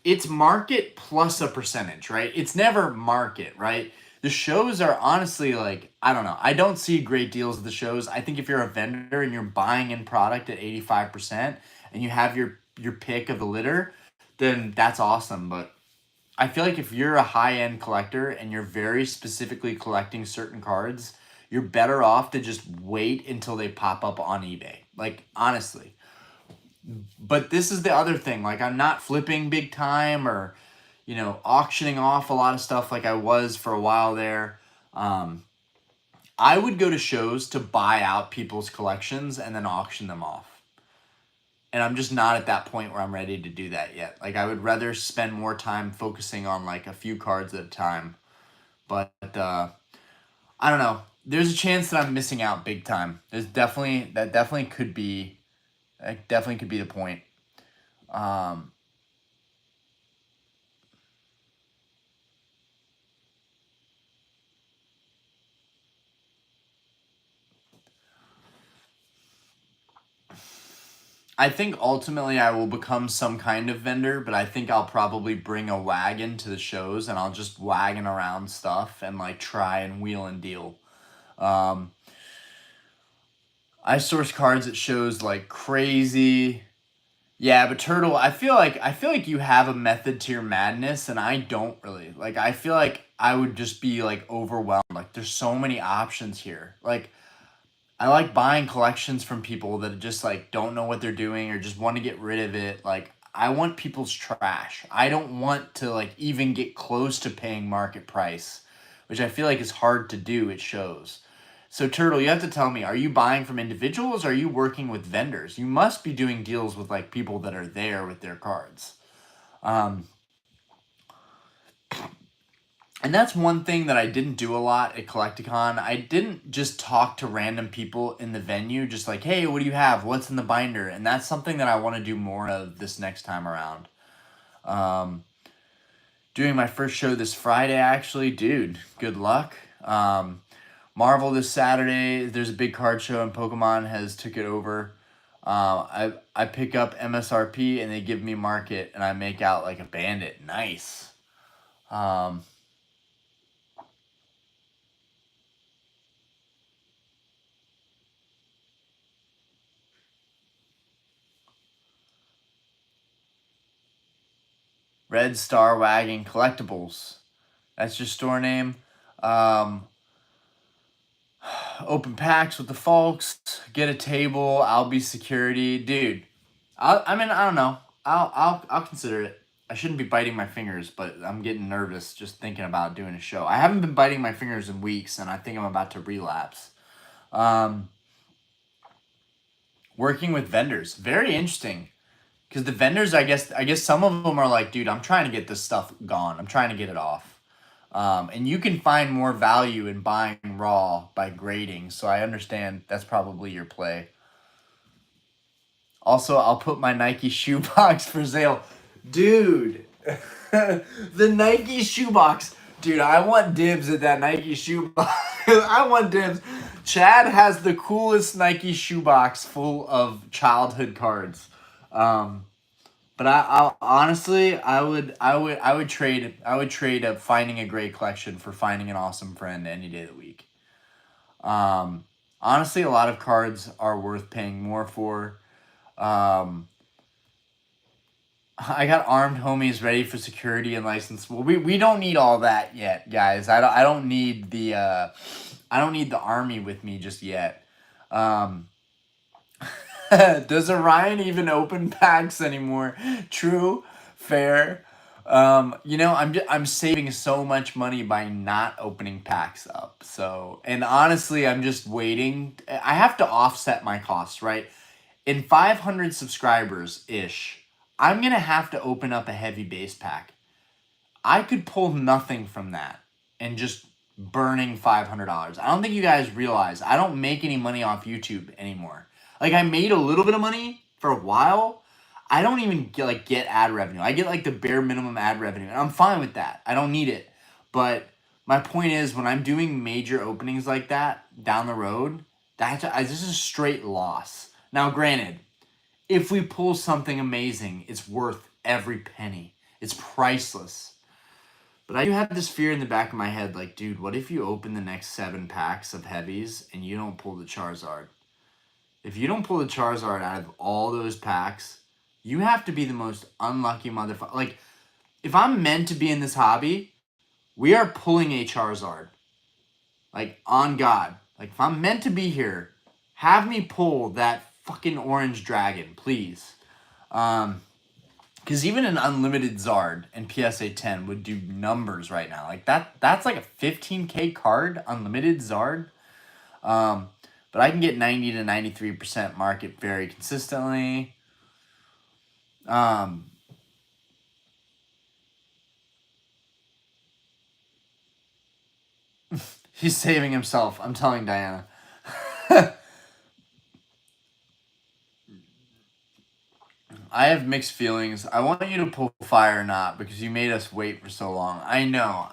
it's market plus a percentage, right? It's never market, right? The shows are honestly like I don't know. I don't see great deals at the shows. I think if you're a vendor and you're buying in product at 85% and you have your pick of the litter, then that's awesome. But I feel like if you're a high end collector and you're very specifically collecting certain cards, you're better off to just wait until they pop up on eBay. Like honestly, but this is the other thing. Like I'm not flipping big time or, auctioning off a lot of stuff like I was for a while there. Um, I would go to shows to buy out people's collections and then auction them off. And I'm just not at that point where I'm ready to do that yet. Like I would rather spend more time focusing on like a few cards at a time. But I don't know. There's a chance that I'm missing out big time. That definitely could be the point. Um, I think ultimately I will become some kind of vendor, but I think I'll probably bring a wagon to the shows and I'll just wagon around stuff and like try and wheel and deal. Um, I source cards at shows like crazy. Yeah, but Turtle, I feel like you have a method to your madness and I don't really. Like I feel like I would just be like overwhelmed. Like there's so many options here. Like I like buying collections from people that just like don't know what they're doing or just want to get rid of it. Like I want people's trash. I don't want to like even get close to paying market price, which I feel like is hard to do. It shows. So Turtle, you have to tell me, are you buying from individuals or are you working with vendors? You must be doing deals with like people that are there with their cards. Um, And that's one thing that I didn't do a lot at Collecticon. I didn't just talk to random people in the venue, just like, hey, what do you have? What's in the binder? And that's something that I want to do more of this next time around. Um, Doing my first show this Friday, actually, dude, good luck. Marvel this Saturday. There's a big card show and Pokemon has took it over. I pick up MSRP and they give me market and I make out like a bandit. Nice. Um, Red Star Wagon Collectibles. That's your store name. Um, Open packs with the folks. Get a table. I'll be security, dude. I don't know. I'll consider it. I shouldn't be biting my fingers, but I'm getting nervous just thinking about doing a show. I haven't been biting my fingers in weeks, and I think I'm about to relapse. Um, Working with vendors, very interesting. Because the vendors, I guess some of them are like, dude, I'm trying to get this stuff gone. I'm trying to get it off. And you can find more value in buying raw by grading. So I understand that's probably your play. Also, I'll put my Nike shoebox for sale. Dude, the Nike shoebox. Dude, I want dibs at that Nike shoebox. I want dibs. Chad has the coolest Nike shoebox full of childhood cards. Um, but I honestly, I would trade finding a great collection for finding an awesome friend any day of the week. Um, Honestly, a lot of cards are worth paying more for. Um, I got armed homies ready for security and license. Well, we don't need all that yet, guys. I don't need the army with me just yet. Um, does Orion even open packs anymore? True, fair. I'm saving so much money by not opening packs up. So, and honestly, I'm just waiting. I have to offset my costs, right? In 500 subscribers ish, I'm gonna have to open up a heavy base pack. I could pull nothing from that and just burning $500. I don't think you guys realize I don't make any money off YouTube anymore. Like, I made a little bit of money for a while. I don't even get ad revenue. I get like the bare minimum ad revenue, and I'm fine with that. I don't need it. But my point is, when I'm doing major openings like that down the road, this is a straight loss. Now, granted, if we pull something amazing, it's worth every penny. It's priceless. But I do have this fear in the back of my head, like, dude, what if you open the next 7 packs of heavies and you don't pull the Charizard? If you don't pull the Charizard out of all those packs, you have to be the most unlucky motherfucker. Like, if I'm meant to be in this hobby, we are pulling a Charizard. Like, on God. Like, if I'm meant to be here, have me pull that fucking orange dragon, please. Because even an unlimited Zard and PSA 10 would do numbers right now. Like, that's like a 15K card, unlimited Zard. But I can get 90 to 93% market very consistently. He's saving himself. I'm telling Diana. I have mixed feelings. I want you to pull fire or not because you made us wait for so long. I know.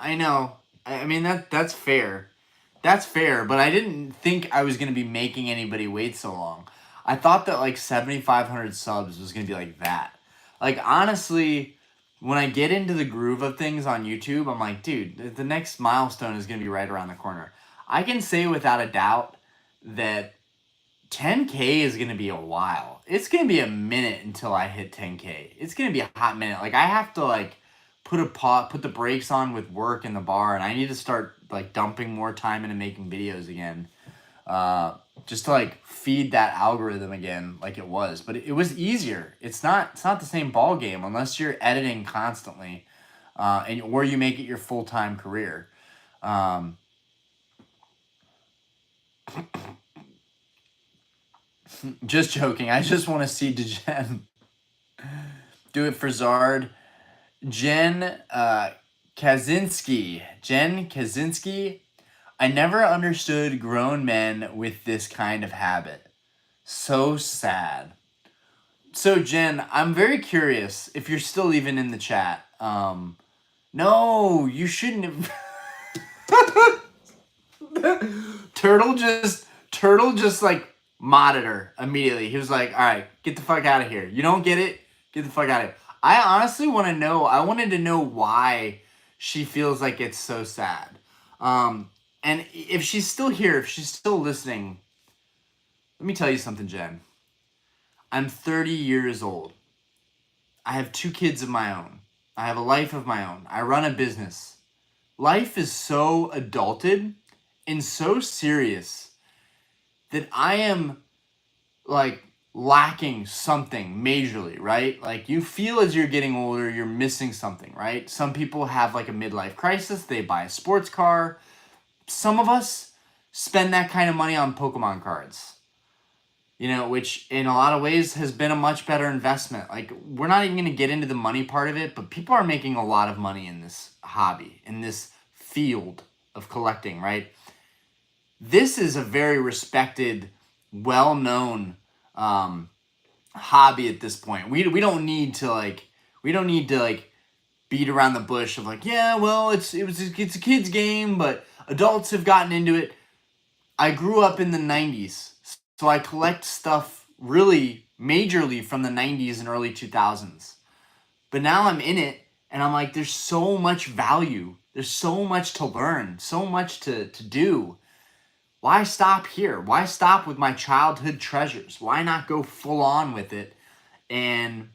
I mean, that's fair. That's fair, but I didn't think I was going to be making anybody wait so long. I thought that like 7,500 subs was going to be like that. Like, honestly, when I get into the groove of things on YouTube, I'm like, dude, the next milestone is going to be right around the corner. I can say without a doubt that 10K is going to be a while. It's going to be a minute until I hit 10K. It's going to be a hot minute. Like, I have to like put the brakes on with work in the bar, and I need to start like dumping more time into making videos again. Just to like feed that algorithm again like it was. But it was easier. It's not the same ball game unless you're editing constantly, or you make it your full-time career. Just joking. I just want to see Degen do it for Zard. Jen Kaczynski. I never understood grown men with this kind of habit. So sad. So, Jen, I'm very curious if you're still even in the chat. No, you shouldn't have. Turtle just like modded her immediately. He was like, all right, get the fuck out of here. You don't get it? Get the fuck out of here. I honestly want to know. I wanted to know why she feels like it's so sad. And if she's still here, if she's still listening, let me tell you something, Jen. I'm 30 years old. I have 2 kids of my own. I have a life of my own. I run a business. Life is so adulted and so serious that I am like lacking something majorly, right? Like, you feel as you're getting older, you're missing something, right? Some people have like a midlife crisis. They buy a sports car. Some of us spend that kind of money on Pokemon cards, which in a lot of ways has been a much better investment. Like, we're not even going to get into the money part of it, but people are making a lot of money in this hobby, in this field of collecting, right? This is a very respected, well-known hobby at this point. We don't need to beat around the bush of like, yeah, well, it's a kid's game, but adults have gotten into it. I grew up in the 90s, so I collect stuff really majorly from the 90s and early 2000s. But now I'm in it, and I'm like, there's so much value. There's so much to learn, so much to do. Why stop here? Why stop with my childhood treasures? Why not go full on with it and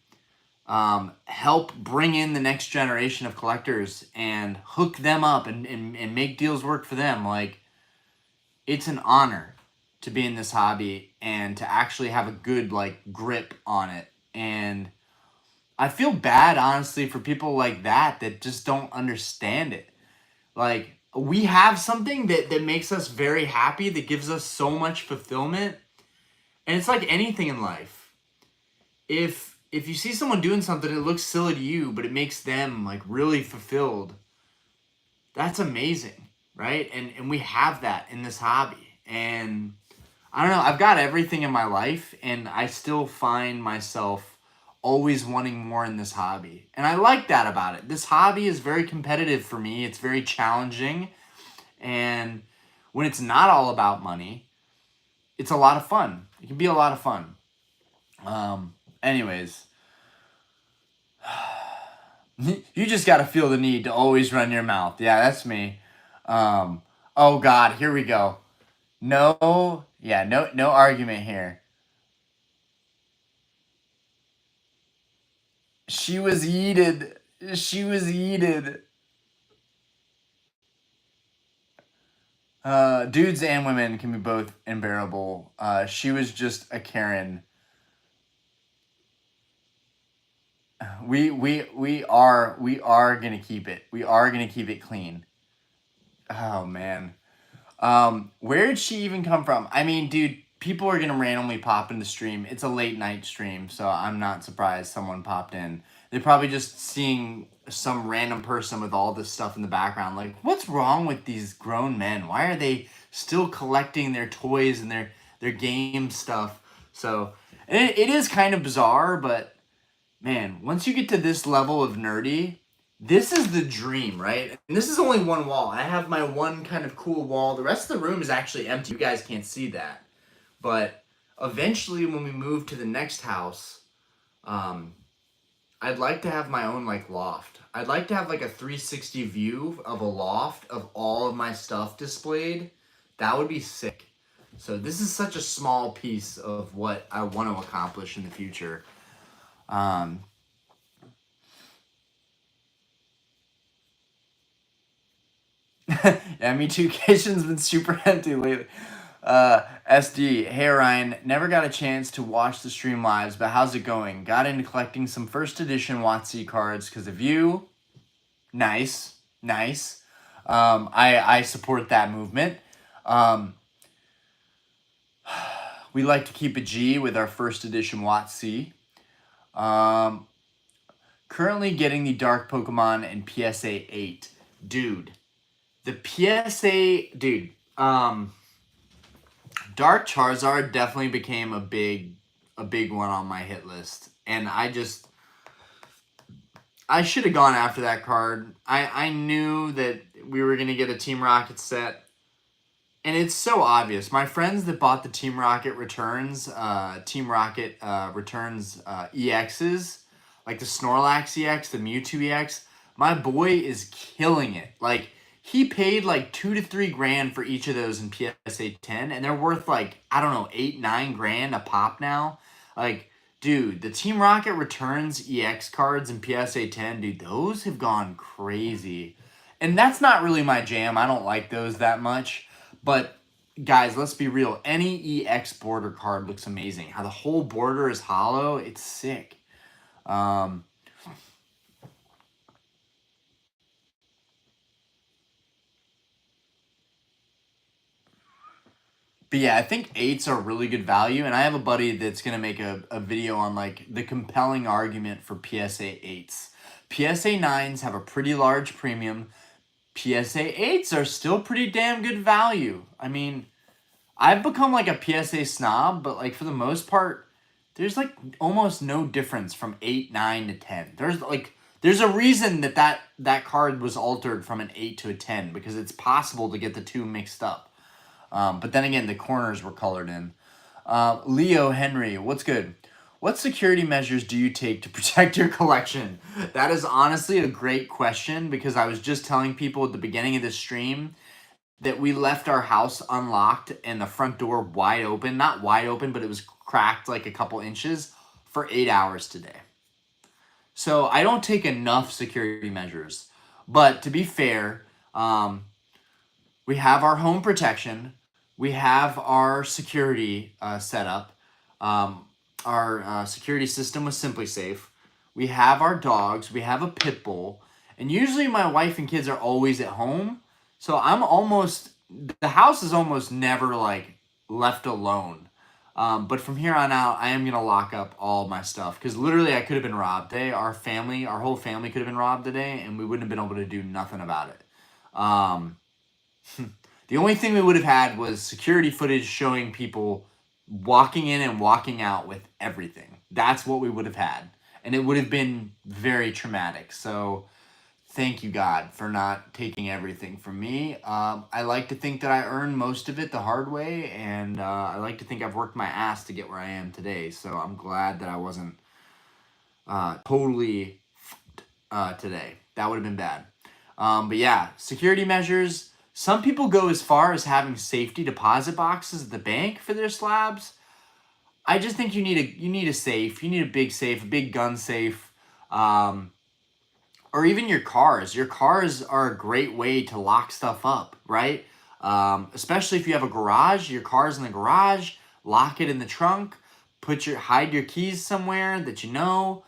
help bring in the next generation of collectors and hook them up and make deals work for them? Like, it's an honor to be in this hobby and to actually have a good like grip on it. And I feel bad, honestly, for people like that just don't understand it. Like, we have something that makes us very happy, that gives us so much fulfillment. And it's like anything in life. If you see someone doing something that looks silly to you, but it makes them like really fulfilled, that's amazing, right? And we have that in this hobby. And I don't know, I've got everything in my life, and I still find myself always wanting more in this hobby. And I like that about it. This hobby is very competitive for me. It's very challenging. And when it's not all about money, it's a lot of fun. It can be a lot of fun. Anyways, you just got to feel the need to always run your mouth. Yeah, that's me. Oh God, here we go. No, yeah, no argument here. She was yeeted. She was yeeted. Dudes and women can be both unbearable. She was just a Karen. We are gonna keep it. We are gonna keep it clean. Oh man. Where did she even come from? I mean, dude, people are gonna randomly pop in the stream. It's a late night stream, so I'm not surprised someone popped in. They're probably just seeing some random person with all this stuff in the background. Like, what's wrong with these grown men? Why are they still collecting their toys and their game stuff? So it is kind of bizarre, but man, once you get to this level of nerdy, this is the dream, right? And this is only one wall. I have my one kind of cool wall. The rest of the room is actually empty. You guys can't see that. But eventually, when we move to the next house, um, I'd like to have my own like loft. I'd like to have like a 360 view of a loft of all of my stuff displayed. That would be sick. So this is such a small piece of what I want to accomplish in the future. Um, yeah, me too. Cation's been super empty lately. SD, hey Ryan, never got a chance to watch the stream lives, but how's it going? Got into collecting some first edition WotC cards because of you. Nice, nice. I support that movement. We like to keep a G with our first edition WotC. Currently getting the Dark Pokemon and PSA 8. Dude, the PSA, dude, Dark Charizard definitely became a big one on my hit list. And I should have gone after that card. I knew that we were going to get a Team Rocket set. And it's so obvious. My friends that bought the Team Rocket Returns EXs, like the Snorlax EX, the Mewtwo EX, my boy is killing it. Like, he paid like $2 to $3 grand for each of those in PSA 10, and they're worth like, I don't know, $8-9 grand a pop now. Like, dude, the Team Rocket Returns EX cards in PSA 10, dude, those have gone crazy. And that's not really my jam. I don't like those that much. But guys, let's be real. Any EX border card looks amazing. How the whole border is hollow, it's sick. But yeah, I think 8s are really good value, and I have a buddy that's going to make a video on like the compelling argument for PSA 8s. PSA 9s have a pretty large premium. PSA 8s are still pretty damn good value. I mean, I've become like a PSA snob, but like for the most part, there's like almost no difference from 8, 9 to 10. There's a reason that card was altered from an 8 to a 10 because it's possible to get the two mixed up. But then again, the corners were colored in. Leo Henry, what's good? What security measures do you take to protect your collection? That is honestly a great question because I was just telling people at the beginning of the stream that we left our house unlocked and the front door wide open. Not wide open, but it was cracked like a couple inches for 8 hours today. So I don't take enough security measures. But to be fair, we have our home protection. We have our security set up. Our security system was Simply Safe. We have our dogs. We have a pit bull. And usually my wife and kids are always at home. So the house is almost never like left alone. But from here on out, I am going to lock up all my stuff. Because literally I could have been robbed today. Our whole family could have been robbed today. And we wouldn't have been able to do nothing about it. The only thing we would have had was security footage showing people walking in and walking out with everything. That's what we would have had. And it would have been very traumatic. So thank you, God, for not taking everything from me. I like to think that I earned most of it the hard way. And I like to think I've worked my ass to get where I am today. So I'm glad that I wasn't totally today. That would have been bad. But yeah, security measures. Some people go as far as having safety deposit boxes at the bank for their slabs. I just think you need a safe. You need a big safe, a big gun safe, or even your cars. Your cars are a great way to lock stuff up, right? Especially if you have a garage. Your car's in the garage. Lock it in the trunk. Hide your keys somewhere that you know.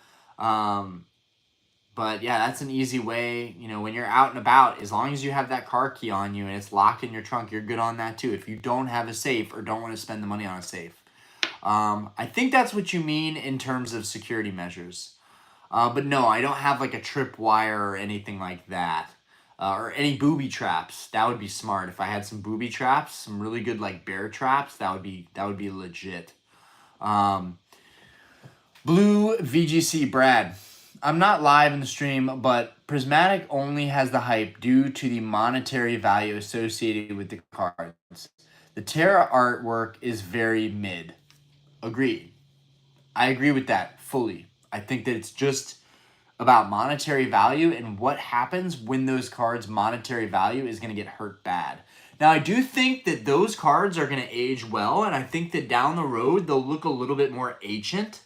But yeah, that's an easy way. You know, when you're out and about, as long as you have that car key on you and it's locked in your trunk, you're good on that too. If you don't have a safe or don't want to spend the money on a safe. I think that's what you mean in terms of security measures. But no, I don't have like a trip wire or anything like that. Or any booby traps. That would be smart. If I had some booby traps, some really good like bear traps, that would be legit. Blue VGC Brad. I'm not live in the stream, but Prismatic only has the hype due to the monetary value associated with the cards. The Terra artwork is very mid. Agreed. I agree with that fully. I think that it's just about monetary value and what happens when those cards' monetary value is going to get hurt bad. Now, I do think that those cards are going to age well, and I think that down the road they'll look a little bit more ancient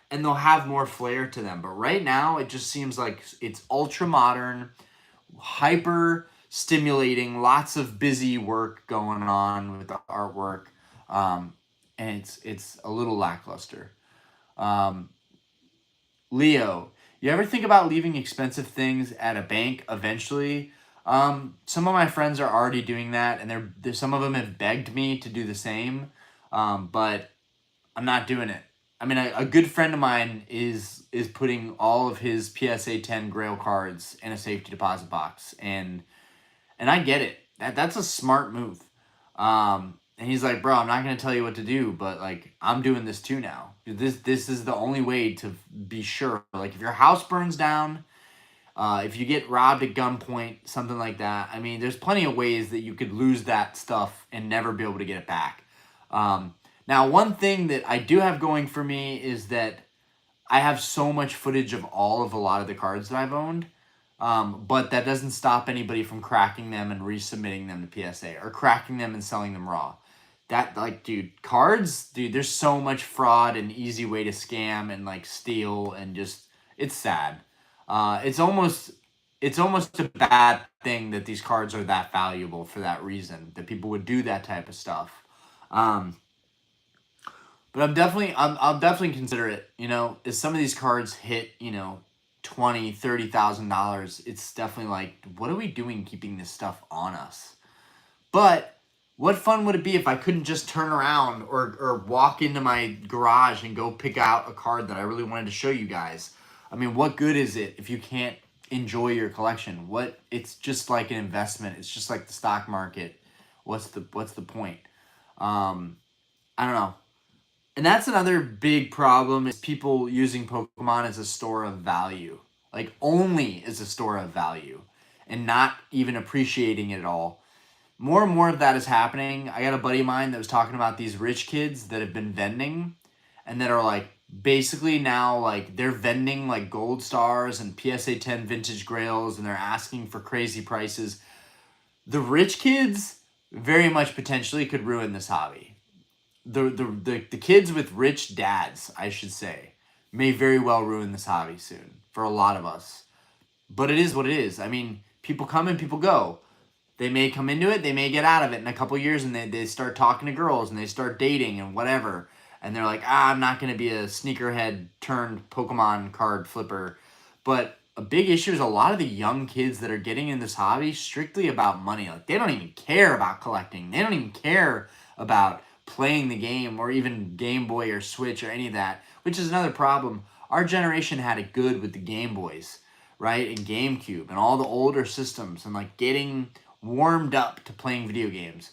and they'll have more flair to them. But right now, it just seems like it's ultra modern, hyper stimulating, lots of busy work going on with the artwork, and it's a little lackluster. Leo, you ever think about leaving expensive things at a bank eventually? Some of my friends are already doing that, and some of them have begged me to do the same, but I'm not doing it. I mean, a good friend of mine is putting all of his PSA 10 Grail cards in a safety deposit box, and I get it. That's a smart move. And he's like, bro, I'm not gonna tell you what to do, but like I'm doing this too now. This is the only way to be sure. Like if your house burns down, if you get robbed at gunpoint, something like that. I mean, there's plenty of ways that you could lose that stuff and never be able to get it back. Now, one thing that I do have going for me is that I have so much footage of a lot of the cards that I've owned, but that doesn't stop anybody from cracking them and resubmitting them to PSA or cracking them and selling them raw. That like, dude, cards, dude, there's so much fraud and easy way to scam and like steal and just it's sad. It's almost a bad thing that these cards are that valuable for that reason that people would do that type of stuff. But I'll definitely consider it. You know, if some of these cards hit, you know, $20,000-$30,000, it's definitely like, what are we doing keeping this stuff on us? But what fun would it be if I couldn't just turn around or walk into my garage and go pick out a card that I really wanted to show you guys? I mean, what good is it if you can't enjoy your collection? It's just like an investment. It's just like the stock market. What's the point? I don't know. And that's another big problem is people using Pokemon as a store of value. Like only as a store of value and not even appreciating it at all. More and more of that is happening. I got a buddy of mine that was talking about these rich kids that have been vending and that are like basically now like they're vending like gold stars and PSA 10 vintage grails and they're asking for crazy prices. The rich kids very much potentially could ruin this hobby. The kids with rich dads, I should say, may very well ruin this hobby soon for a lot of us. But it is what it is. I mean, people come and people go. They may come into it, they may get out of it in a couple years and they start talking to girls and they start dating and whatever. And they're like, I'm not going to be a sneakerhead turned Pokemon card flipper. But a big issue is a lot of the young kids that are getting in this hobby strictly about money. Like they don't even care about collecting. They don't even care about playing the game or even Game Boy or Switch or any of that, which is another problem. Our generation had it good with the Game Boys, right? And GameCube and all the older systems and like getting warmed up to playing video games.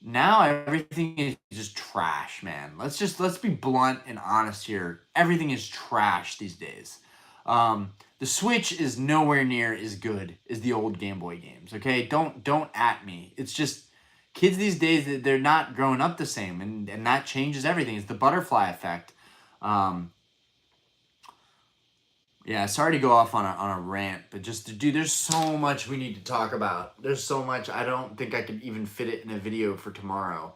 Now everything is just trash, man. Let's be blunt and honest here. Everything is trash these days. The Switch is nowhere near as good as the old Game Boy games. Okay, don't at me. It's just kids these days, they're not growing up the same, and that changes everything. It's the butterfly effect. Um, yeah, sorry to go off on a rant, but just dude, there's so much we need to talk about. There's so much I don't think I could even fit it in a video for tomorrow.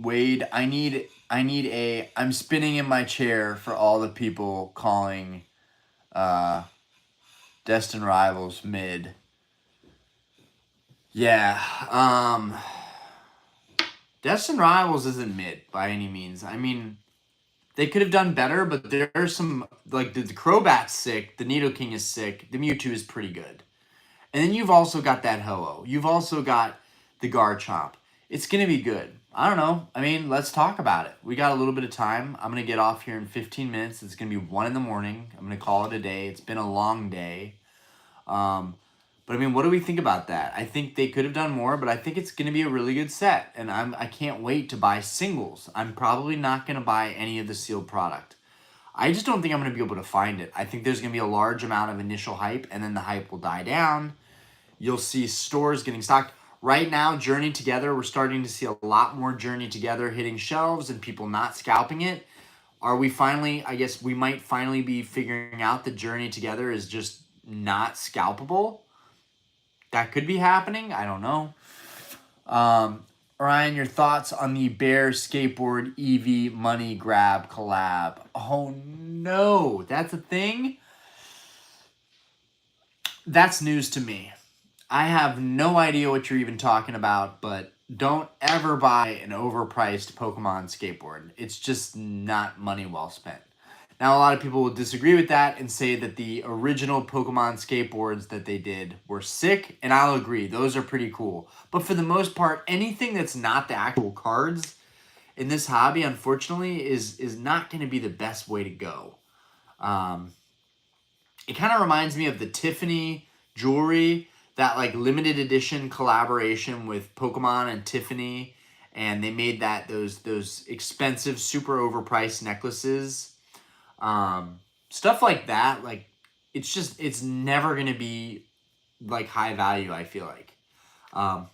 Wade, I'm spinning in my chair for all the people calling Destin Rivals mid. Yeah, Destin Rivals isn't mid by any means. I mean, they could have done better, but there are some, like, the Crobat's sick, the Nidoking is sick, the Mewtwo is pretty good. And then you've also got that Ho-Oh. You've also got the Garchomp. It's going to be good. I don't know. I mean, let's talk about it. We got a little bit of time. I'm going to get off here in 15 minutes. It's going to be 1 in the morning. I'm going to call it a day. It's been a long day. But I mean, what do we think about that? I think they could have done more, but I think it's going to be a really good set. And I can't wait to buy singles. I'm probably not going to buy any of the sealed product. I just don't think I'm going to be able to find it. I think there's going to be a large amount of initial hype, and then the hype will die down. You'll see stores getting stocked. Right now, Journey Together, we're starting to see a lot more Journey Together hitting shelves and people not scalping it. Are we finally, I guess we might finally be figuring out that Journey Together is just not scalpable? That could be happening. I don't know. Ryan, your thoughts on the Bear Skateboard EV money grab collab? Oh no, that's a thing? That's news to me. I have no idea what you're even talking about, but don't ever buy an overpriced Pokemon skateboard. It's just not money well spent. Now, a lot of people will disagree with that and say that the original Pokemon skateboards that they did were sick, and I'll agree. Those are pretty cool. But for the most part, anything that's not the actual cards in this hobby, unfortunately, is not going to be the best way to go. It kind of reminds me of the Tiffany jewelry, that like limited edition collaboration with Pokemon and Tiffany, and they made those expensive, super overpriced necklaces. Stuff like that, like it's never gonna be like high value. I feel like, I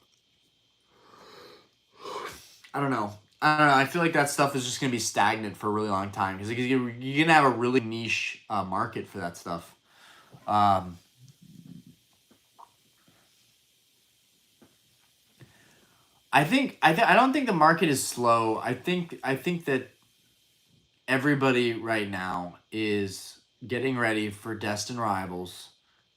don't know. I feel like that stuff is just gonna be stagnant for a really long time because you're gonna have a really niche market for that stuff. I don't think the market is slow. I think that everybody right now is getting ready for Destin Rivals.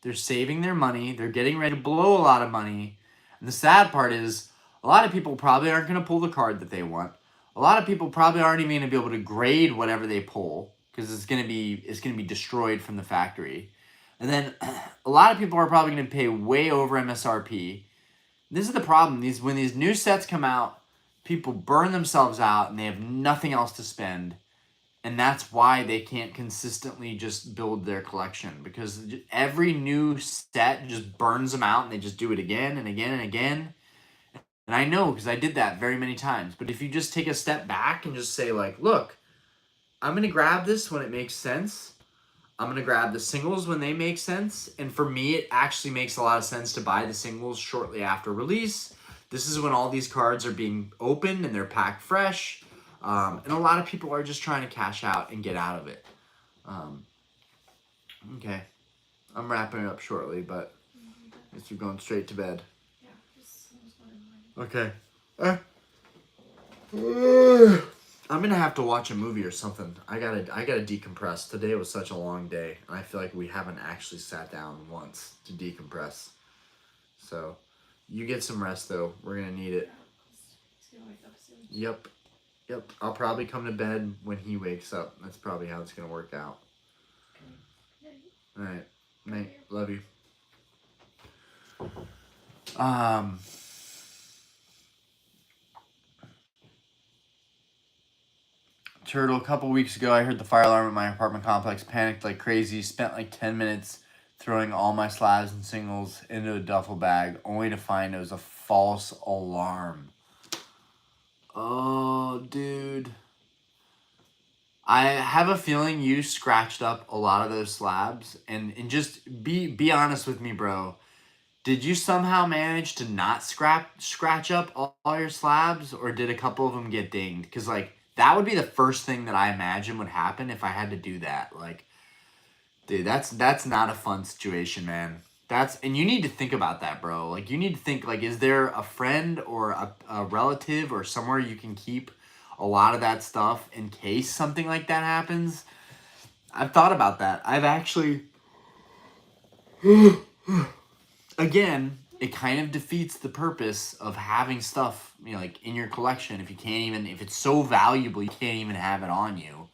They're saving their money. They're getting ready to blow a lot of money. And the sad part is a lot of people probably aren't going to pull the card that they want. A lot of people probably aren't even going to be able to grade whatever they pull because it's going to be destroyed from the factory. And then a lot of people are probably going to pay way over MSRP. This is the problem. When these new sets come out, people burn themselves out and they have nothing else to spend. And that's why they can't consistently just build their collection, because every new set just burns them out and they just do it again and again and again. And I know because I did that very many times. But if you just take a step back and just say, like, look, I'm going to grab this when it makes sense. I'm going to grab the singles when they make sense. And for me, it actually makes a lot of sense to buy the singles shortly after release. This is when all these cards are being opened and they're packed fresh. And a lot of people are just trying to cash out and get out of it. Okay. I'm wrapping it up shortly, but I guess you're going straight to bed. Yeah, just almost 1 in the morning. Okay. I'm gonna have to watch a movie or something. I gotta decompress. Today was such a long day, and I feel like we haven't actually sat down once to decompress. So, you get some rest though. We're gonna need it. He's gonna wake up soon. Yep. I'll probably come to bed when he wakes up. That's probably how it's gonna work out. All right. Night. Love you. Turtle, a couple weeks ago, I heard the fire alarm at my apartment complex, panicked like crazy, spent like 10 minutes throwing all my slabs and singles into a duffel bag, only to find it was a false alarm. Oh, dude. I have a feeling you scratched up a lot of those slabs, and just be honest with me, bro. Did you somehow manage to not scratch up all your slabs, or did a couple of them get dinged? Because like that would be the first thing that I imagine would happen if I had to do that. Like, dude, that's not a fun situation, man. And you need to think about that, bro. Like, you need to think like, is there a friend or a relative or somewhere you can keep a lot of that stuff in case something like that happens? I've thought about that. I've actually again, it kind of defeats the purpose of having stuff, like in your collection if it's so valuable you can't even have it on you.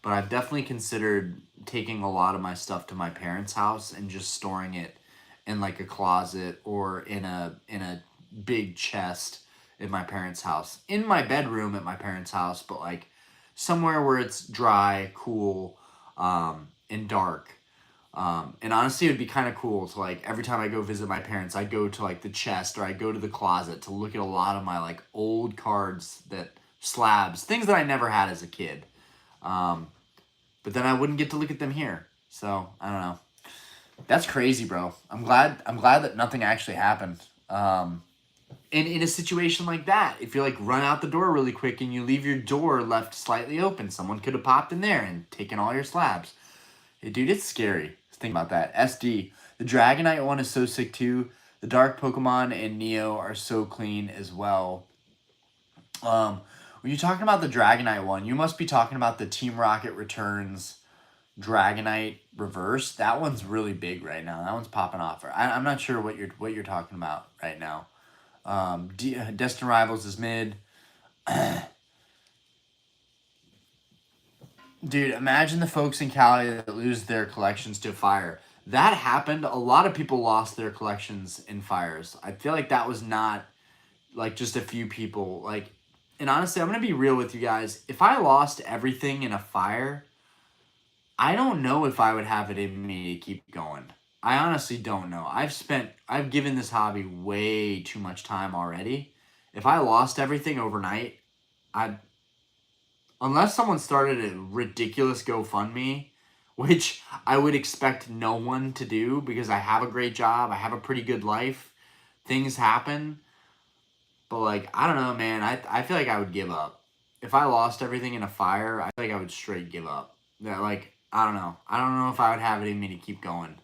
But I've definitely considered taking a lot of my stuff to my parents' house and just storing it in like a closet or in a big chest in my parents' house. In my bedroom at my parents' house, but like somewhere where it's dry, cool, and dark. And honestly, it would be kind of cool to like every time I go visit my parents, I go to like the chest or I go to the closet to look at a lot of my like old cards slabs, things that I never had as a kid. But then I wouldn't get to look at them here. So I don't know. That's crazy, bro. I'm glad that nothing actually happened. In a situation like that, if you like run out the door really quick and you leave your door left slightly open, someone could have popped in there and taken all your slabs. Hey, dude, it's scary. Think about that. SD. The Dragonite one is so sick too. The Dark Pokemon and Neo are so clean as well. When you're talking about the Dragonite one, you must be talking about the Team Rocket Returns Dragonite Reverse. That one's really big right now. That one's popping off. I'm not sure what you're talking about right now. Destined Rivals is mid. Dude, imagine the folks in Cali that lose their collections to fire. That happened. A lot of people lost their collections in fires. I feel like that was not like just a few people. Like, and honestly, I'm gonna be real with you guys. If I lost everything in a fire, I don't know if I would have it in me to keep going. I honestly don't know. I've given this hobby way too much time already. If I lost everything overnight, I'd unless someone started a ridiculous GoFundMe, which I would expect no one to do because I have a great job, I have a pretty good life, things happen. But like, I don't know, man. I feel like I would give up. If I lost everything in a fire, I feel like I would straight give up. That like, I don't know. I don't know if I would have it in me to keep going.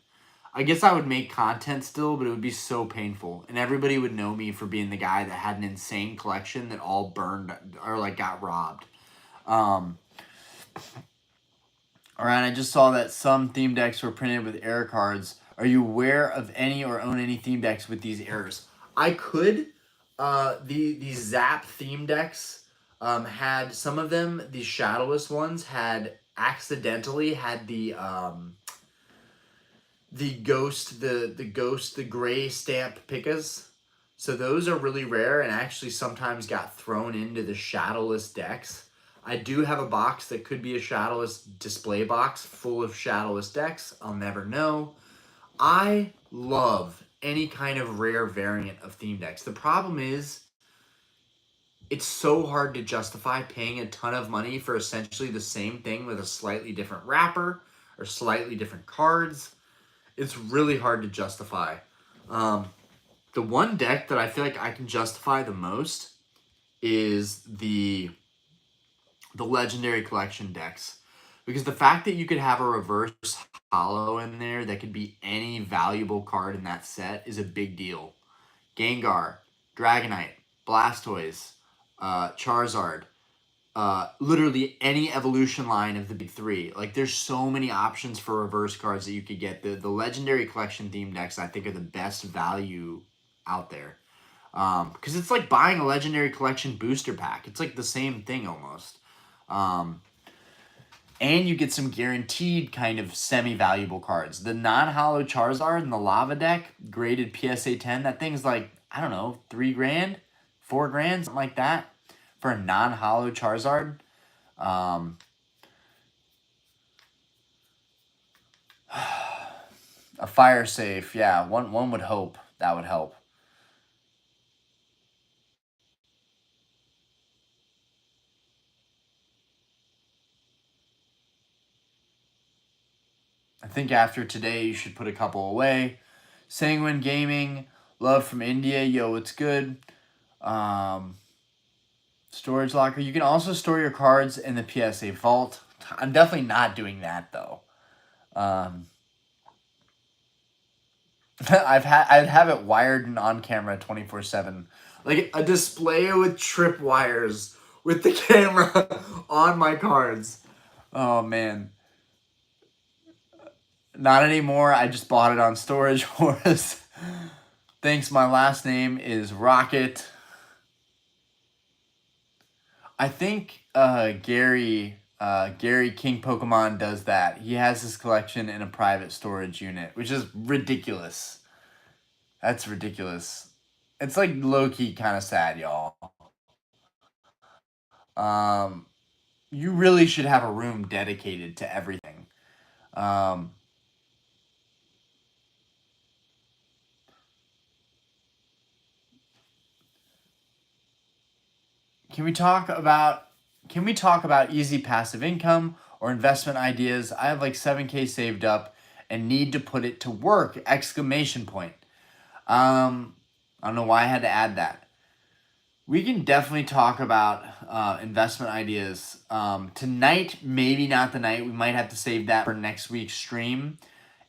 I guess I would make content still, but it would be so painful. And everybody would know me for being the guy that had an insane collection that all burned or like got robbed. Um, Alright, I just saw that some theme decks were printed with error cards. Are you aware of any or own any theme decks with these errors? I could. The Zap theme decks had some of them. The Shadowless ones had accidentally had the ghost, the gray stamp pickas. So those are really rare and actually sometimes got thrown into the Shadowless decks. I do have a box that could be a Shadowless display box full of Shadowless decks. I'll never know. I love any kind of rare variant of theme decks. The problem is, it's so hard to justify paying a ton of money for essentially the same thing with a slightly different wrapper or slightly different cards. It's really hard to justify. The one deck that I feel like I can justify the most is the Legendary Collection decks. Because the fact that you could have a reverse hollow in there that could be any valuable card in that set is a big deal. Gengar, Dragonite, Blastoise, Charizard, literally any evolution line of the big three. Like, there's so many options for reverse cards that you could get. The Legendary Collection theme decks, I think, are the best value out there. Because it's like buying a Legendary Collection booster pack. It's like the same thing almost. And you get some guaranteed kind of semi-valuable cards. The non-hollow Charizard in the Lava deck, graded PSA 10, that thing's like, I don't know, $3 grand, $4 grand, something like that, for a non-hollow Charizard. A fire safe, yeah. One would hope that would help. I think after today, you should put a couple away. Sanguine Gaming, love from India. Yo, it's good. Storage locker. You can also store your cards in the PSA vault. I'm definitely not doing that though. I'd have it wired and on camera 24/7, like a display with trip wires with the camera on my cards. Oh man, not anymore. I just bought it on Storage Wars. Thanks. My last name is Rocket. I think Gary King Pokemon does that. He has his collection in a private storage unit, which is ridiculous. That's ridiculous. It's like low key kind of sad, y'all. You really should have a room dedicated to everything. Um, can we talk about easy passive income or investment ideas? I have like 7K saved up and need to put it to work! Exclamation point. I don't know why I had to add that. We can definitely talk about investment ideas. Tonight, maybe not the night. We might have to save that for next week's stream.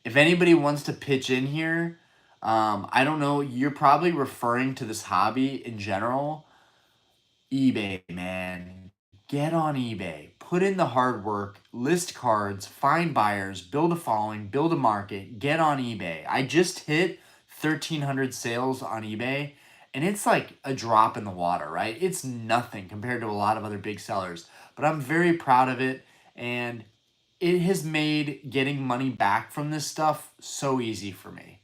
If anybody wants to pitch in here, I don't know. You're probably referring to this hobby in general. eBay, man. Get on eBay. Put in the hard work. List cards. Find buyers. Build a following. Build a market. Get on eBay. I just hit 1,300 sales on eBay. And it's like a drop in the water, right? It's nothing compared to a lot of other big sellers. But I'm very proud of it. And it has made getting money back from this stuff so easy for me.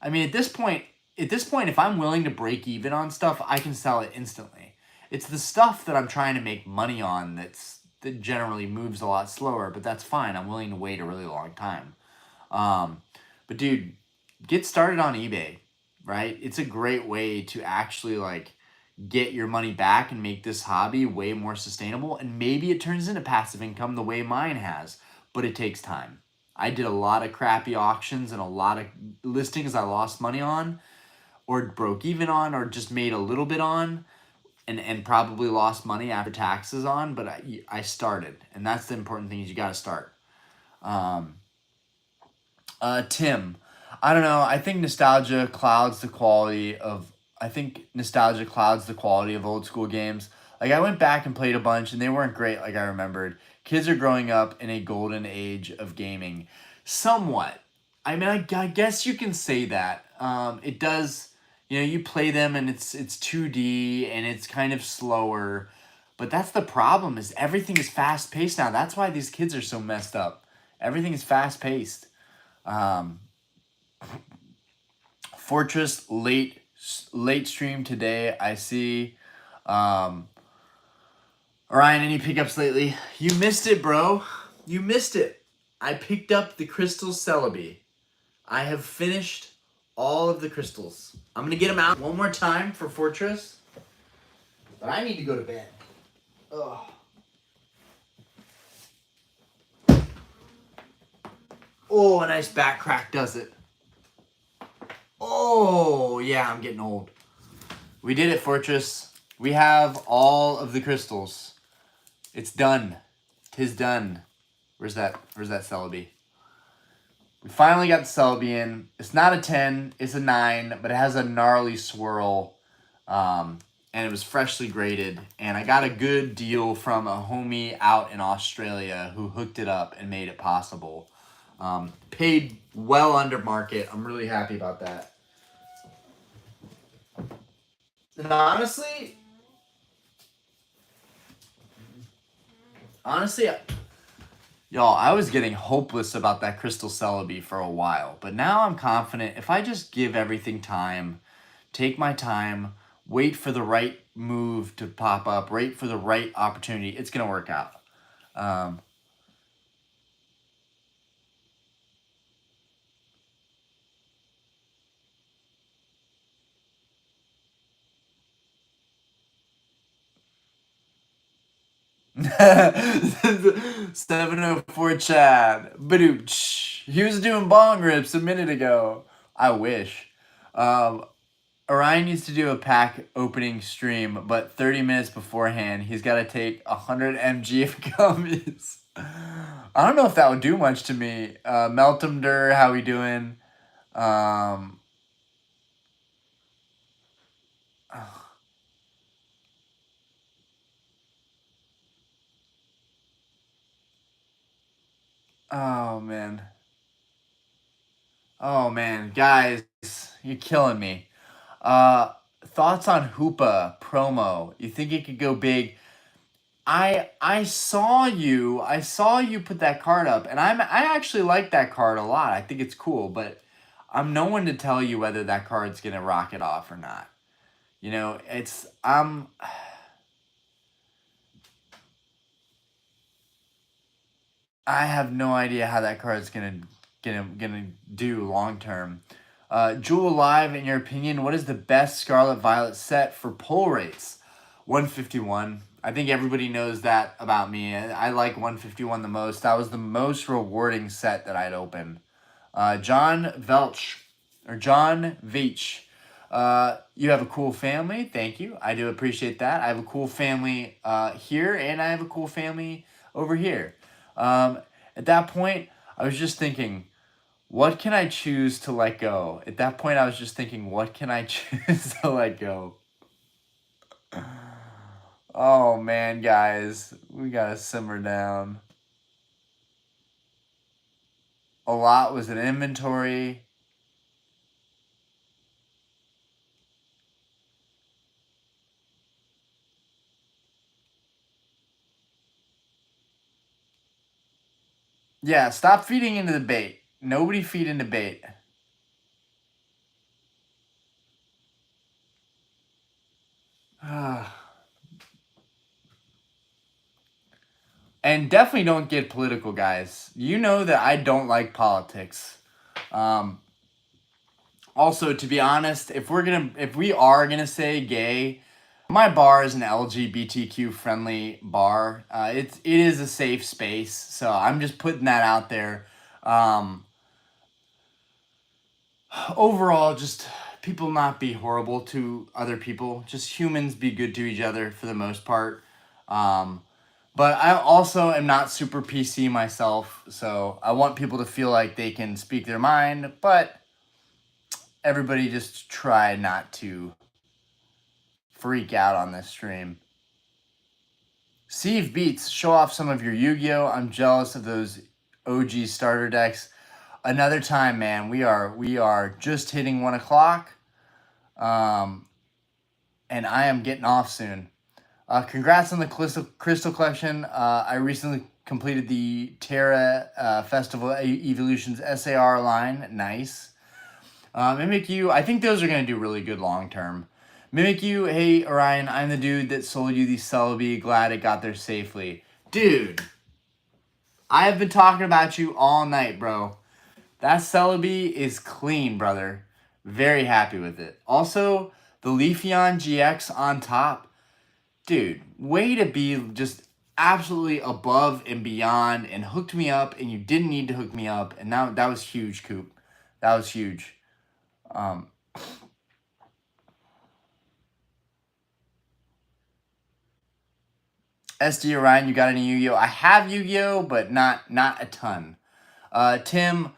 I mean, at this point, if I'm willing to break even on stuff, I can sell it instantly. It's the stuff that I'm trying to make money on that generally moves a lot slower, but that's fine. I'm willing to wait a really long time. But dude, get started on eBay, right? It's a great way to actually like get your money back and make this hobby way more sustainable. And maybe it turns into passive income the way mine has, but it takes time. I did a lot of crappy auctions and a lot of listings I lost money on or broke even on or just made a little bit on and probably lost money after taxes on, but I started. And that's the important thing is you got to start. Tim, I don't know. I think nostalgia clouds the quality of old school games. Like I went back and played a bunch and they weren't great like I remembered. Kids are growing up in a golden age of gaming. Somewhat. I mean, I guess you can say that. It does, you play them and it's 2D and it's kind of slower. But that's the problem is everything is fast paced now. That's why these kids are so messed up. Everything is fast paced. Fortress late stream today. I see. Ryan, any pickups lately? You missed it, bro. You missed it. I picked up the Crystal Celebi. I have finished all of the crystals. I'm going to get them out one more time for Fortress. But I need to go to bed. Ugh. Oh, a nice back crack does it. Oh, yeah, I'm getting old. We did it, Fortress. We have all of the crystals. It's done. 'Tis done. Where's that Celebi? We finally got the Celebi in. It's not a 10, it's a 9, but it has a gnarly swirl. And it was freshly graded. And I got a good deal from a homie out in Australia who hooked it up and made it possible. Paid well under market. I'm really happy about that. And honestly, y'all, I was getting hopeless about that Crystal Celebi for a while. But now I'm confident if I just give everything time, take my time, wait for the right move to pop up, wait for the right opportunity, it's going to work out. Um, 704 Chad. Badooch. He was doing bong rips a minute ago. I wish. Um, Orion used to do a pack opening stream, but 30 minutes beforehand, he's got to take 100 mg of gummies. I don't know if that would do much to me. Meltem Dur, how we doing? Um, oh man. Oh man, guys, you're killing me. Uh, Thoughts on Hoopa promo? You think it could go big? I saw you put that card up, and I actually like that card a lot. I think it's cool, but I'm no one to tell you whether that card's gonna rock it off or not. You know, I have no idea how that card's gonna do long term. Jewel Live, in your opinion, what is the best Scarlet Violet set for pull rates? 151. I think everybody knows that about me. I like 151 the most. That was the most rewarding set that I'd open. John Velch, or John Veach. You have a cool family. Thank you. I do appreciate that. I have a cool family here, and I have a cool family over here. Um, at that point, I was just thinking, what can I choose to let go? At that point, I was just thinking, what can I choose to let go? Oh man, guys, we gotta simmer down. A lot was in inventory. Yeah, stop feeding into the bait. Nobody feed into bait. And definitely don't get political, guys. You know that I don't like politics. Um, Also, to be honest, if we are gonna say gay, my bar is an LGBTQ friendly bar. It is a safe space, so I'm just putting that out there. Um, Overall, just people not be horrible to other people. Just humans be good to each other for the most part. Um, but I also am not super PC myself, so I want people to feel like they can speak their mind, but everybody just try not to freak out on this stream. Steve Beats, show off some of your Yu-Gi-Oh! I'm jealous of those OG starter decks. Another time, man. We are just hitting 1 o'clock. And I am getting off soon. Congrats on the Crystal Collection. I recently completed the Terra Festival Evolutions SAR line. Nice. Mimic You, I think those are going to do really good long term. Mimic You, hey Orion, I'm the dude that sold you the Celebi. Glad it got there safely. Dude, I have been talking about you all night, bro. That Celebi is clean, brother. Very happy with it. Also, the Leafeon GX on top. Dude, way to be just absolutely above and beyond and hooked me up, and you didn't need to hook me up. And that was huge, Coop. That was huge. SD Orion, you got any Yu-Gi-Oh? I have Yu-Gi-Oh, but not a ton. Tim,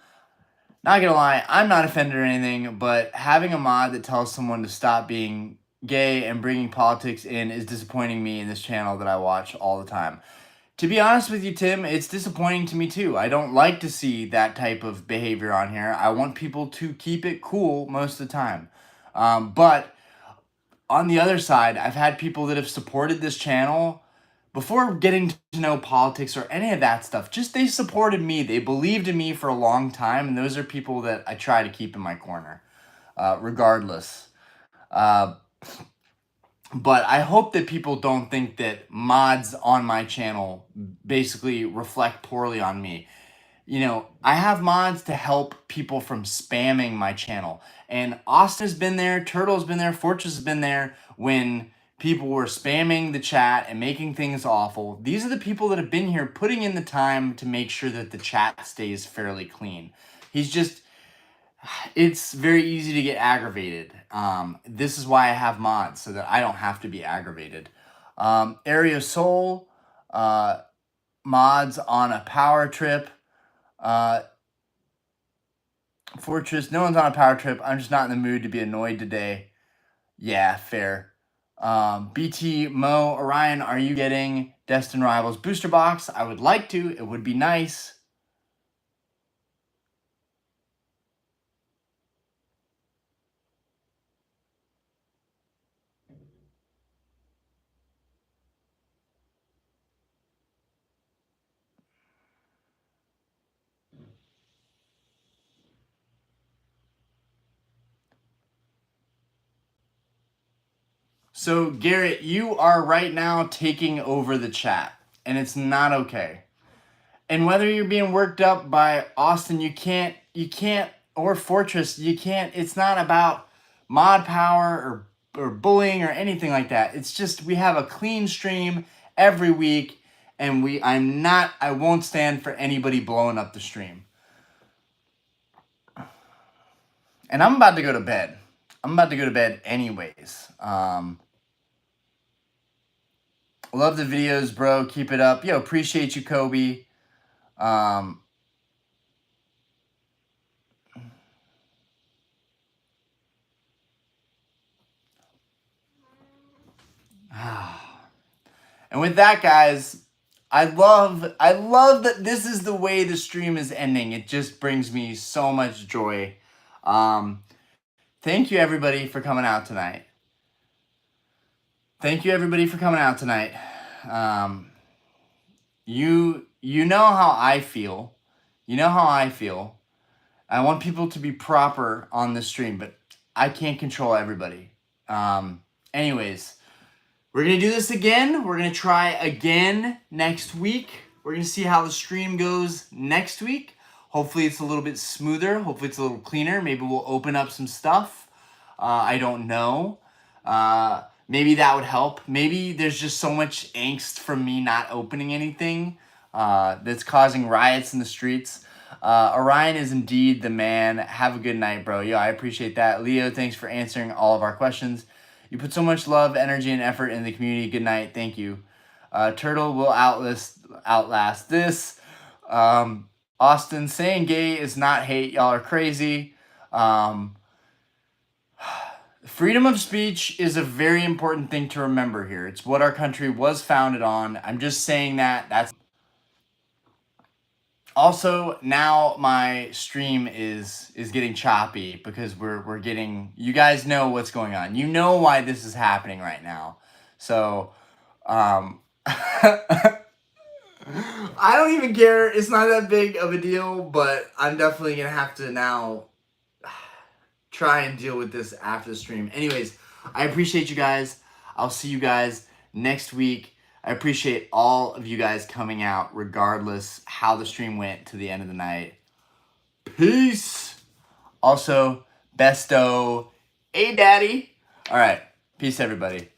not gonna lie, I'm not offended or anything, but having a mod that tells someone to stop being gay and bringing politics in is disappointing me in this channel that I watch all the time. To be honest with you, Tim, it's disappointing to me too. I don't like to see that type of behavior on here. I want people to keep it cool most of the time. But on the other side, I've had people that have supported this channel before getting to know politics or any of that stuff. Just they supported me. They believed in me for a long time, and those are people that I try to keep in my corner, regardless. Uh, But I hope that people don't think that mods on my channel basically reflect poorly on me. You know, I have mods to help people from spamming my channel. And Austin has been there, Turtle's been there, Fortress has been there when people were spamming the chat and making things awful. These are the people that have been here putting in the time to make sure that the chat stays fairly clean. It's very easy to get aggravated. This is why I have mods, so that I don't have to be aggravated. Area Soul, mods on a power trip. Fortress, no one's on a power trip. I'm just not in the mood to be annoyed today. Yeah, fair. BT, Mo, Orion, are you getting Destined Rivals booster box? I would like to. It would be nice. So, Garrett, you are right now taking over the chat, and it's not okay. And whether you're being worked up by Austin, you can't, or Fortress, you can't, it's not about mod power or bullying or anything like that. It's just, we have a clean stream every week, and I won't stand for anybody blowing up the stream. And I'm about to go to bed. I'm about to go to bed anyways. Love the videos, bro. Keep it up. Yo, appreciate you, Kobe. And with that, guys, I love that this is the way the stream is ending. It just brings me so much joy. Thank you, everybody, for coming out tonight. Thank you, everybody, for coming out tonight. You know how I feel. You know how I feel. I want people to be proper on the stream, but I can't control everybody. Anyways, we're going to do this again. We're going to try again next week. We're going to see how the stream goes next week. Hopefully it's a little bit smoother. Hopefully it's a little cleaner. Maybe we'll open up some stuff. I don't know. Maybe that would help. Maybe there's just so much angst from me not opening anything that's causing riots in the streets. Orion is indeed the man. Have a good night, bro. Yo, I appreciate that. Leo, thanks for answering all of our questions. You put so much love, energy, and effort in the community. Good night. Thank you. Turtle will outlast this. Austin, saying gay is not hate. Y'all are crazy. Freedom of speech is a very important thing to remember here. It's what our country was founded on. I'm just saying that. Also, now my stream is getting choppy because we're getting, you guys know what's going on. You know why this is happening right now. So, I don't even care. It's not that big of a deal, but I'm definitely going to have to now try and deal with this after the stream. Anyways, I appreciate you guys. I'll see you guys next week. I appreciate all of you guys coming out regardless how the stream went to the end of the night. Peace. Also, besto. Hey, daddy. All right. Peace, everybody.